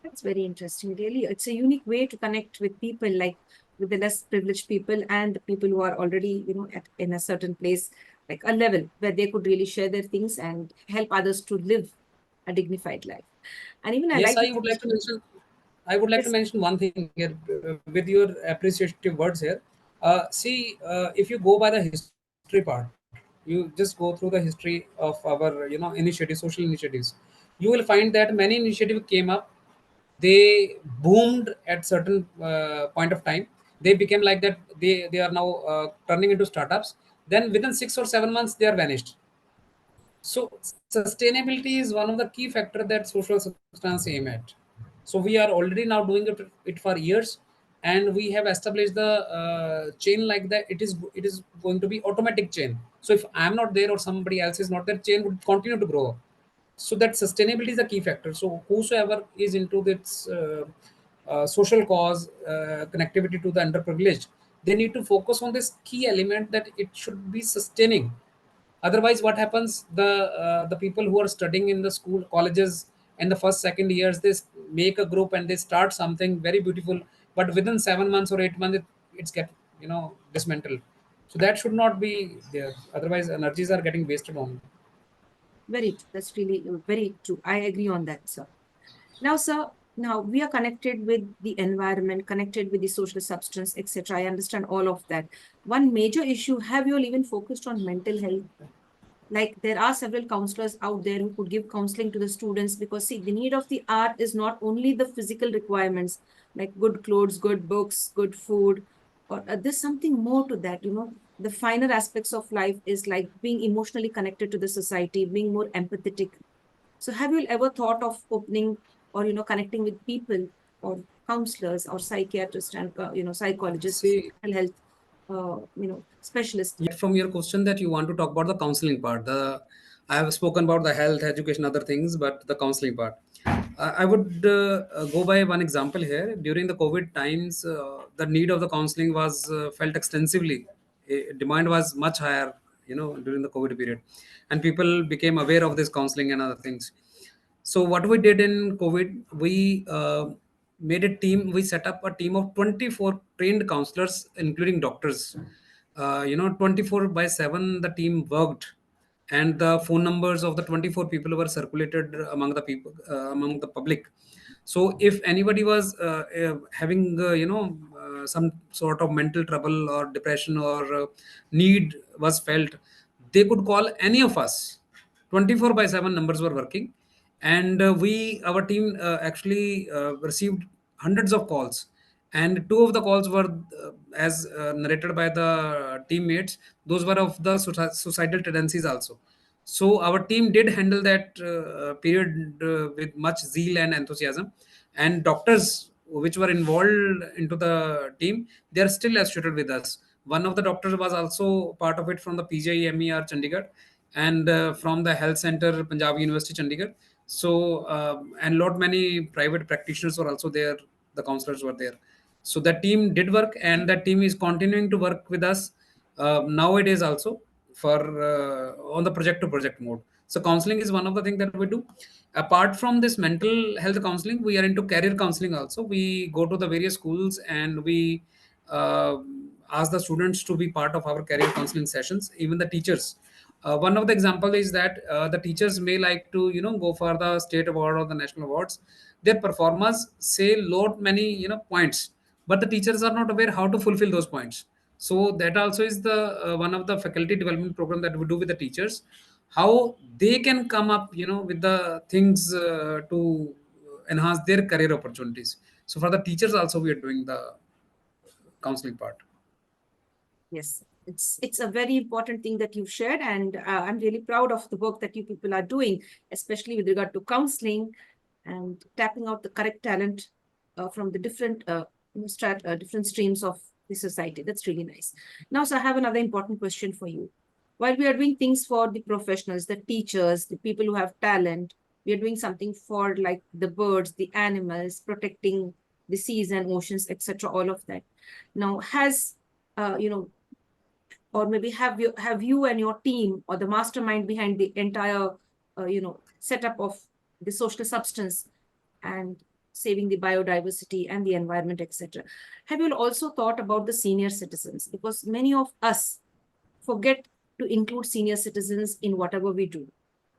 [SPEAKER 1] That's very interesting. Really, it's a unique way to connect with people, like with the less privileged people and the people who are already, in a certain place, like a level where they could really share their things and help others to live a dignified life. And even I
[SPEAKER 2] Yes,
[SPEAKER 1] like
[SPEAKER 2] I
[SPEAKER 1] this
[SPEAKER 2] would like to
[SPEAKER 1] question.
[SPEAKER 2] mention. I would like to
[SPEAKER 1] Yes,
[SPEAKER 2] mention one thing here with your appreciative words here. See, if you go by the history part, you just go through the history of our, initiatives, social initiatives. You will find that many initiatives came up. They boomed at certain point of time. They became like that. They are now turning into startups. Then within 6 or 7 months, they are vanished. So sustainability is one of the key factor that social substance aim at. So we are already now doing it for years, and we have established the chain like that. It is going to be automatic chain. So if I am not there or somebody else is not there, chain would continue to grow. So that sustainability is a key factor. So whosoever is into this social cause, connectivity to the underprivileged, they need to focus on this key element, that it should be sustaining. Otherwise what happens, the people who are studying in the school colleges in the first second years, they make a group and they start something very beautiful, but within 7 months or 8 months, it's get dismantled. So that should not be there. Otherwise energies are getting wasted on.
[SPEAKER 1] very true. That's really very true. I agree on that, sir. Now, sir, now we are connected with the environment, connected with the social substance, etc. I understand all of that. One major issue, have you all even focused on mental health? Like there are several counselors out there who could give counseling to the students, because see, the need of the hour is not only the physical requirements, like good clothes, good books, good food, or there's something more to that. The finer aspects of life is like being emotionally connected to the society, being more empathetic. So have you ever thought of opening or connecting with people or counselors or psychiatrists and psychologists,
[SPEAKER 2] See,
[SPEAKER 1] mental health specialists?
[SPEAKER 2] yet from your question that you want to talk about the counseling part, the I have spoken about the health, education, other things, but the counseling part, I would go by one example here. During the COVID times, the need of the counseling was felt extensively. Demand was much higher, during the COVID period, and people became aware of this counseling and other things. So what we did in COVID, we made a team. We set up a team of 24 trained counselors, including doctors. 24 by 7 the team worked, and the phone numbers of the 24 people were circulated among the people, among the public. So if anybody was having some sort of mental trouble or depression or need was felt, they could call any of us. 24 by 7 numbers were working, and we our team actually received hundreds of calls, and two of the calls were, as narrated by the teammates, those were of the suicidal tendencies also. So our team did handle that period with much zeal and enthusiasm. And doctors which were involved into the team, they are still associated with us. One of the doctors was also part of it from the PGIMER Chandigarh, and from the health center Punjab University Chandigarh. So and lot many private practitioners were also there. The counselors were there. So that team did work, and that team is continuing to work with us nowadays also, for on the project to project mode. So counseling is one of the things that we do. Apart from this mental health counseling, we are into career counseling also. We go to the various schools, and we uh, ask the students to be part of our career counseling sessions, even the teachers. One of the example is that the teachers may like to go for the state award or the national awards. Their performers say load many points, but the teachers are not aware how to fulfill those points. So that also is the one of the faculty development program that we do with the teachers, how they can come up with the things to enhance their career opportunities. So for the teachers also we are doing the counseling part.
[SPEAKER 1] Yes, it's a very important thing that you've shared, and I'm really proud of the work that you people are doing, especially with regard to counseling and tapping out the correct talent from the different different streams of the society. That's really nice. Now, so I have another important question for you. While we are doing things for the professionals, the teachers, the people who have talent, we are doing something for like the birds, the animals, protecting the seas and oceans, etc. All of that. Now, has or maybe have you and your team or the mastermind behind the entire setup of the social substance and saving the biodiversity and the environment, etc., have you also thought about the senior citizens? Because many of us forget to include senior citizens in whatever we do.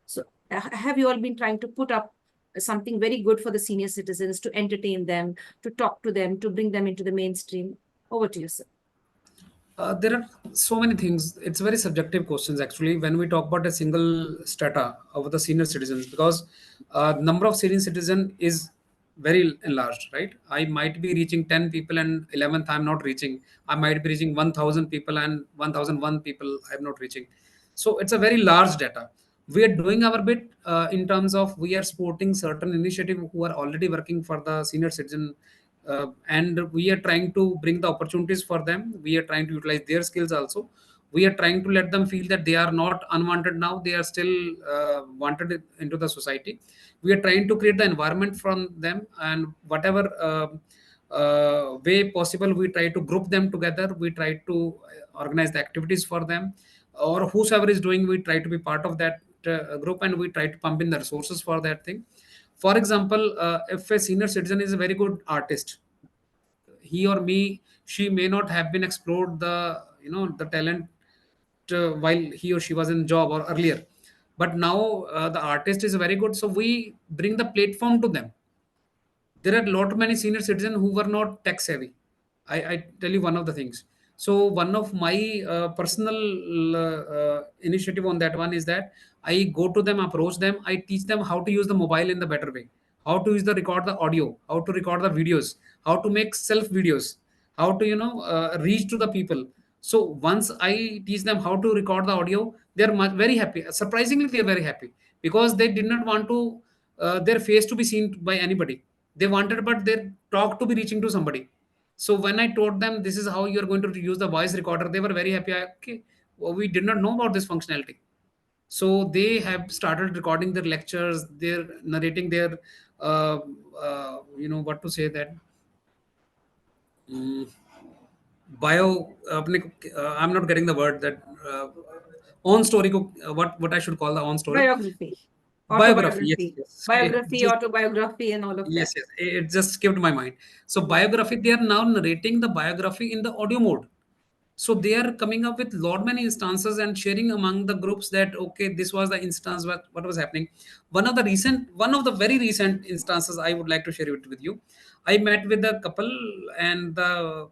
[SPEAKER 1] So have you all been trying to put up something very good for the senior citizens, to entertain them, to talk to them, to bring them into the mainstream? Over to you, sir.
[SPEAKER 2] There are so many things. It's very subjective questions actually when we talk about a single strata of the senior citizens, because number of senior citizen is very enlarged, right? I might be reaching 10 people and 11th I'm not reaching. I might be reaching 1,000 people and 1,001 people I'm not reaching. So it's a very large data. We are doing our bit in terms of we are supporting certain initiative who are already working for the senior citizen, and we are trying to bring the opportunities for them. We are trying to utilize their skills also. We are trying to let them feel that they are not unwanted now, they are still wanted into the society. We are trying to create the environment from them, and whatever way possible we try to group them together. We try to organize the activities for them, or whosoever is doing, we try to be part of that group, and we try to pump in the resources for that thing. For example, if a senior citizen is a very good artist, he or me, she may not have been explored the the talent while he or she was in job or earlier, but now the artist is very good, so we bring the platform to them. There are lot many senior citizens who were not tech savvy. I tell you one of the things. So one of my personal initiative on that one is that I go to them, approach them, I teach them how to use the mobile in the better way, how to use the record the audio, how to record the videos, how to make self videos, how to reach to the people. So once I teach them how to record the audio, they are very happy. Surprisingly, they are very happy because they did not want to their face to be seen by anybody. They wanted, but their talk to be reaching to somebody. So when I told them this is how you are going to use the voice recorder, they were very happy. Okay, well, we did not know about this functionality. So they have started recording their lectures. They're narrating their, what to say that. mm, I'm not getting the word that own story what I should call the own story.
[SPEAKER 1] Biography,
[SPEAKER 2] Biography, yes,
[SPEAKER 1] autobiography,
[SPEAKER 2] yes. It
[SPEAKER 1] biography,
[SPEAKER 2] just
[SPEAKER 1] autobiography, and all of
[SPEAKER 2] Yes,
[SPEAKER 1] that.
[SPEAKER 2] yes. It just skipped my mind. So biography, they are now narrating the biography in the audio mode. So they are coming up with lot many instances and sharing among the groups that okay, this was the instance what was happening. One of the very recent instances I would like to share it with you. I met with a couple, and the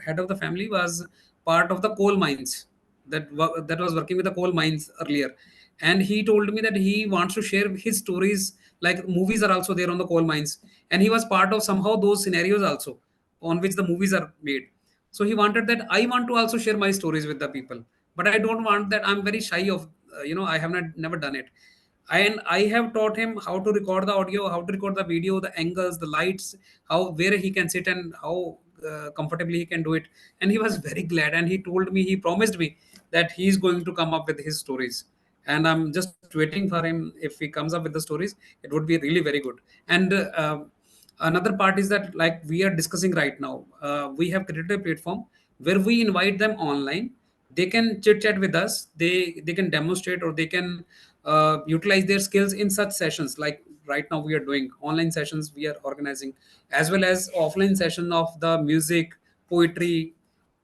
[SPEAKER 2] head of the family was part of the coal mines that was working with the coal mines earlier, and he told me that he wants to share his stories, like movies are also there on the coal mines, and he was part of somehow those scenarios also on which the movies are made. So he wanted that I want to also share my stories with the people, but I don't want that. I'm very shy of I have not never done it, and I have taught him how to record the audio, how to record the video, the angles, the lights, how where he can sit and how comfortably he can do it. And he was very glad, and he told me, he promised me that he's going to come up with his stories, and I'm just waiting for him. If he comes up with the stories, it would be really very good. And another part is that, like we are discussing right now, we have created a platform where we invite them online. They can chit chat with us, they can demonstrate, or they can utilize their skills in such sessions. Like right now we are doing online sessions, we are organizing, as well as offline session of the music, poetry.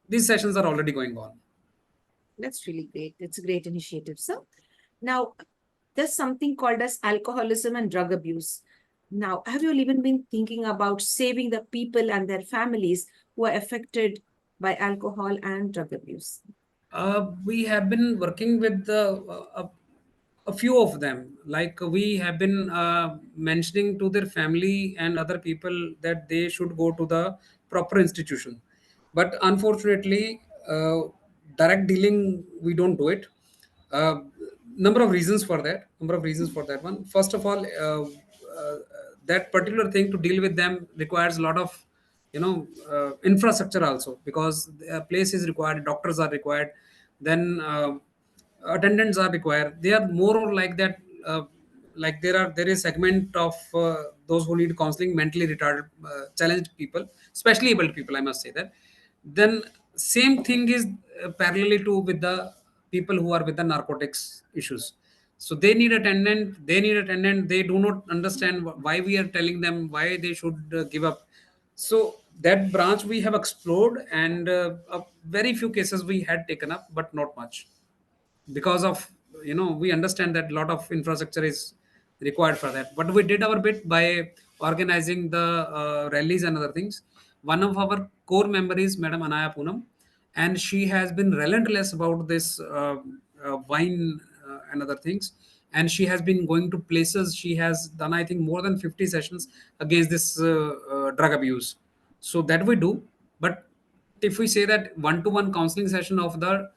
[SPEAKER 2] These sessions are already going on.
[SPEAKER 1] That's really great. It's a great initiative, sir. Now, there's something called as alcoholism and drug abuse. Now, have you even been thinking about saving the people and their families who are affected by alcohol and drug abuse?
[SPEAKER 2] We have been working with a few of them. Like we have been mentioning to their family and other people that they should go to the proper institution. But unfortunately, direct dealing, we don't do it. Uh, Number of reasons for that. Number of reasons for that one. First of all, that particular thing to deal with them requires a lot of infrastructure also, because a place is required, doctors are required, then attendants are required. They are more or like that. Like there is segment of those who need counseling, mentally retarded, challenged people, especially able people, I must say that. Then same thing is parallelly to with the people who are with the narcotics issues. So they need attendant, they do not understand why we are telling them why they should give up. So that branch we have explored, and a very few cases we had taken up, but not much, because of, we understand that a lot of infrastructure is required for that. But we did our bit by organizing the rallies and other things. One of our core members is Madam Anaya Poonam, and she has been relentless about this wine and other things. And she has been going to places. She has done, I think, more than 50 sessions against this drug abuse. So that we do. But if we say that one-to-one counseling session of the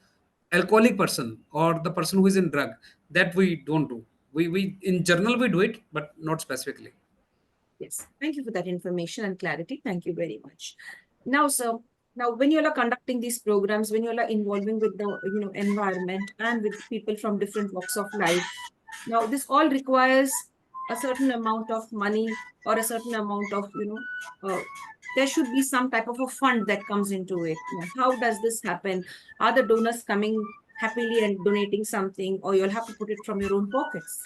[SPEAKER 2] alcoholic person or the person who is in drug, that we don't do. We in general we do it, but not specifically.
[SPEAKER 1] Yes, thank you for that information and clarity. Thank you very much. Now, sir, now when you are conducting these programs, when you are involving with the environment and with people from different walks of life, now this all requires a certain amount of money or a certain amount of there should be some type of a fund that comes into it. Now, how does this happen? Are the donors coming happily and donating something, or you'll have to put it from your own pockets?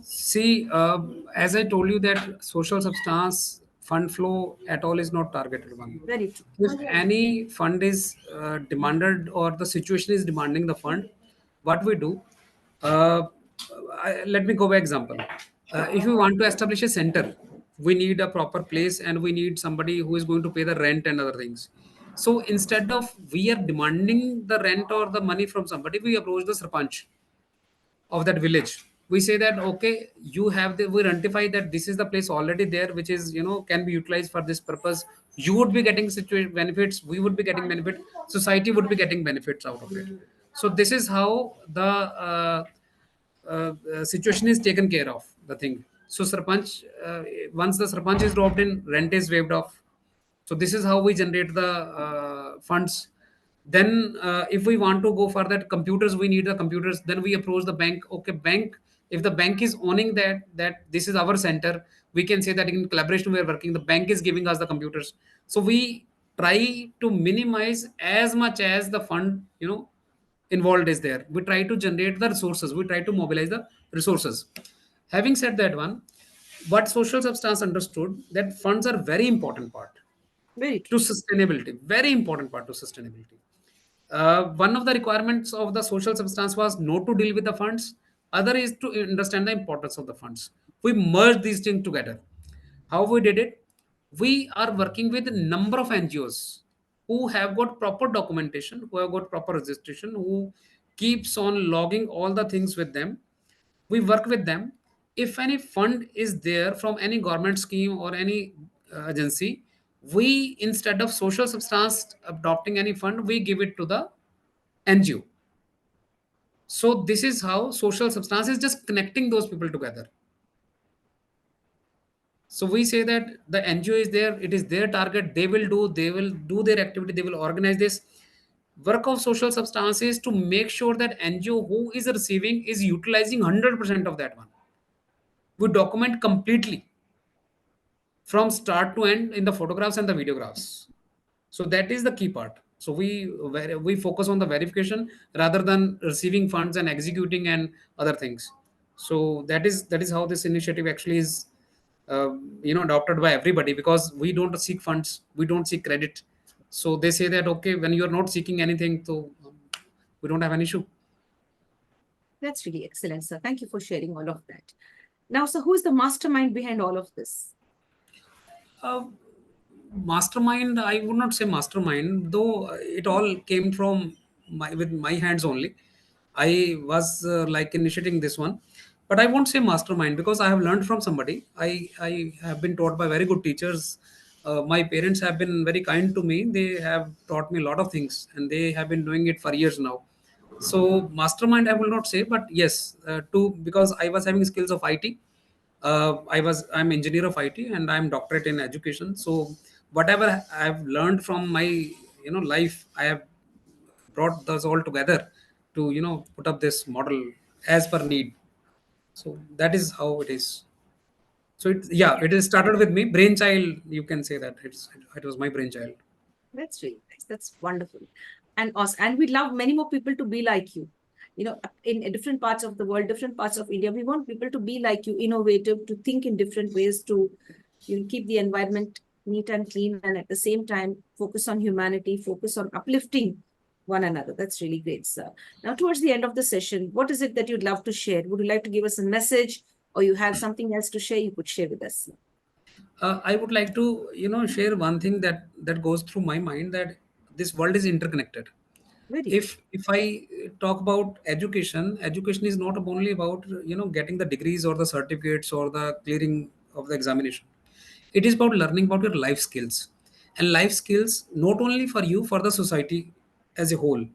[SPEAKER 2] See, as I told you that social substance fund flow at all is not targeted one.
[SPEAKER 1] Very true.
[SPEAKER 2] If any fund is demanded or the situation is demanding the fund, what we do, uh, let me go by example.
[SPEAKER 1] Sure.
[SPEAKER 2] If we want to establish a center, we need a proper place and we need somebody who is going to pay the rent and other things. So instead of we are demanding the rent or the money from somebody, we approach the sarpanch of that village. We say that okay, you have we identify that this is the place already there, which is can be utilized for this purpose. You would be getting situation benefits, we would be getting benefit, society would be getting benefits out of it. So this is how the situation is taken care of, the thing. So sarpanch, once the sarpanch is dropped in, rent is waived off. So this is how we generate the funds. Then if we want to go for that computers, we need the computers, then we approach the bank. Okay, bank, if the bank is owning that this is our center, we can say that in collaboration we are working, the bank is giving us the computers. So we try to minimize as much as the fund involved is there. We try to generate the resources, we try to mobilize the resources. Having said that one, what social substance understood that funds are very important part
[SPEAKER 1] Very
[SPEAKER 2] to
[SPEAKER 1] true.
[SPEAKER 2] sustainability, very important part to sustainability. One of the requirements of the social substance was not to deal with the funds, other is to understand the importance of the funds. We merged these things together. How we did it? We are working with a number of NGOs who have got proper documentation, who have got proper registration, who keeps on logging all the things with them. We work with them. If any fund is there from any government scheme or any agency, we, instead of social substance adopting any fund, we give it to the NGO. So this is how social substance is just connecting those people together. So we say that the NGO is there, it is their target, they will do their activity, they will organize this. Work of social substance is to make sure that NGO who is receiving is utilizing 100% of that one. We document completely from start to end in the photographs and the videographs. So that is the key part. So we focus on the verification rather than receiving funds and executing and other things. So that is how this initiative actually is adopted by everybody, because we don't seek funds, we don't seek credit. So they say that okay, when you are not seeking anything, so we don't have an issue.
[SPEAKER 1] That's really excellent, sir. Thank you for sharing all of that. Now, sir, who is the mastermind behind all of this?
[SPEAKER 2] Uh, Mastermind, I would not say mastermind, though it all came from with my hands only. I was like initiating this one, but I won't say mastermind because I have learned from somebody. I have been taught by very good teachers. My parents have been very kind to me. They have taught me a lot of things, and they have been doing it for years now. So mastermind, I will not say, but yes, because I was having skills of IT. I'm engineer of IT and I'm doctorate in education. So whatever I've learned from my life, I have brought those all together to put up this model as per need. So that is how it is. So it is started with me, brainchild. You can say that it was my brainchild.
[SPEAKER 1] That's really nice. That's wonderful. And awesome. And we'd love many more people to be like you. In different parts of the world, different parts of India, we want people to be like you, innovative, to think in different ways, to keep the environment neat and clean, and at the same time, focus on humanity, focus on uplifting one another. That's really great, sir. Now, towards the end of the session, what is it that you'd love to share? Would you like to give us a message, or you have something else to share? You could share with us.
[SPEAKER 2] I would like to share one thing that goes through my mind, that this world is interconnected.
[SPEAKER 1] Very good.
[SPEAKER 2] If I talk about education is not only about getting the degrees or the certificates or the clearing of the examination. It is about learning about your life skills, and life skills not only for you, for the society as a whole.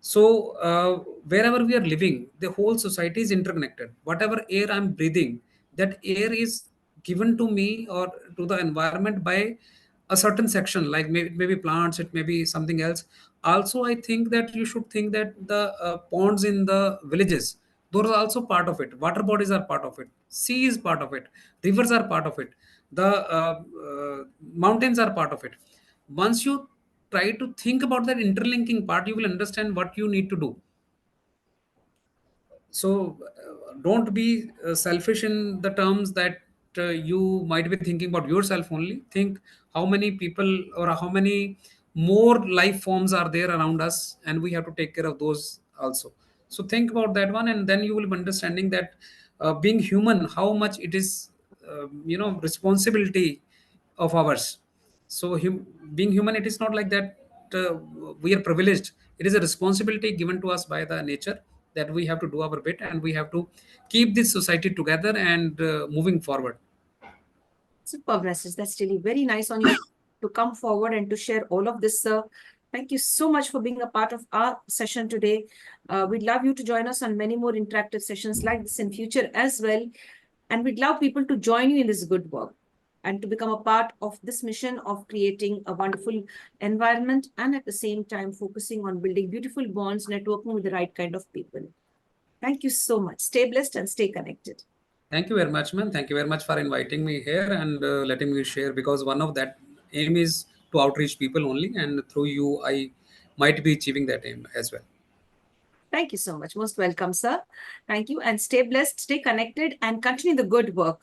[SPEAKER 2] So wherever we are living, the whole society is interconnected. Whatever air I'm breathing, that air is given to me or to the environment by a certain section, like maybe plants, it may be something else. Also, I think that you should think that the ponds in the villages, those are also part of it. Water bodies are part of it. Sea is part of it. Rivers are part of it. The mountains are part of it. Once you try to think about that interlinking part, you will understand what you need to do. So don't be selfish in the terms that you might be thinking about yourself only. Think how many people or how many more life forms are there around us, and we have to take care of those also. So think about that one, and then you will be understanding that being human, how much it is responsibility of ours. So being human, it is not like that we are privileged. It is a responsibility given to us by the nature, that we have to do our bit and we have to keep this society together and moving forward.
[SPEAKER 1] Superb message. That's really very nice on you to come forward and to share all of this, sir. Thank you so much for being a part of our session today. We'd love you to join us on many more interactive sessions like this in future as well. And we'd love people to join you in this good work and to become a part of this mission of creating a wonderful environment and at the same time focusing on building beautiful bonds, networking with the right kind of people. Thank you so much. Stay blessed and stay connected.
[SPEAKER 2] Thank you very much, man. Thank you very much for inviting me here and letting me share, because one of that aim is to outreach people only, and through you I might be achieving that aim as well.
[SPEAKER 1] Thank you so much. Most welcome, sir. Thank you. And stay blessed, stay connected, and continue the good work.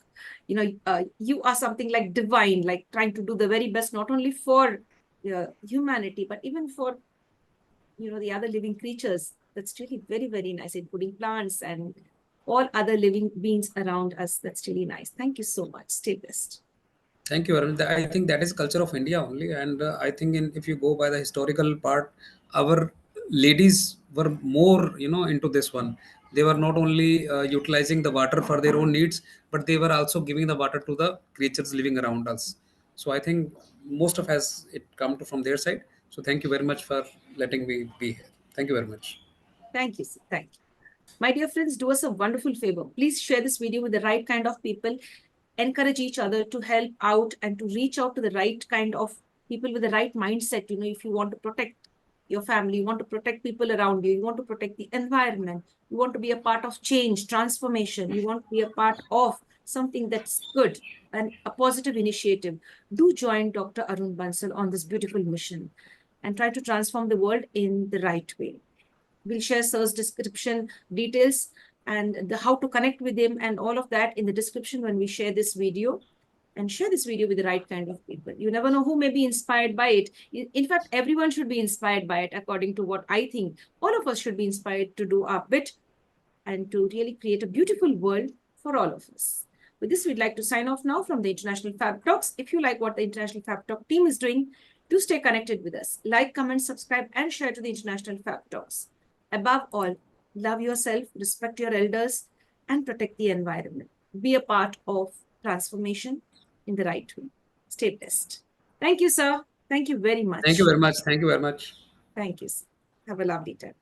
[SPEAKER 1] You are something like divine, like trying to do the very best, not only for humanity, but even for, the other living creatures. That's really very, very nice, including plants and all other living beings around us. That's really nice. Thank you so much. Stay blessed.
[SPEAKER 2] Thank you, Arun. I think that is culture of India only, and I think if you go by the historical part, our ladies were more, into this one. They were not only utilizing the water for their own needs, but they were also giving the water to the creatures living around us. So I think most of us it come to from their side. So thank you very much for letting me be here. Thank you very much.
[SPEAKER 1] Thank you, sir. Thank you. My dear friends, do us a wonderful favor. Please share this video with the right kind of people. Encourage each other to help out and to reach out to the right kind of people with the right mindset. If you want to protect your family, you want to protect people around you, you want to protect the environment, you want to be a part of change, transformation, you want to be a part of something that's good and a positive initiative, do join Dr. Arun Bansal on this beautiful mission and try to transform the world in the right way. We'll share Sir's description details and how to connect with him and all of that in the description when we share this video. and share this video with the right kind of people. You never know who may be inspired by it. In fact, everyone should be inspired by it, according to what I think. All of us should be inspired to do our bit and to really create a beautiful world for all of us. With this, we'd like to sign off now from the International Fab Talks. If you like what the International Fab Talk team is doing, do stay connected with us. Like, comment, subscribe, and share to the International Fab Talks. Above all, love yourself, respect your elders, and protect the environment. Be a part of transformation in the right way. Stay blessed. Thank you, sir. Thank you very
[SPEAKER 2] Thank you
[SPEAKER 1] much.
[SPEAKER 2] very much. Thank you very much.
[SPEAKER 1] Thank you, sir. Have a lovely time.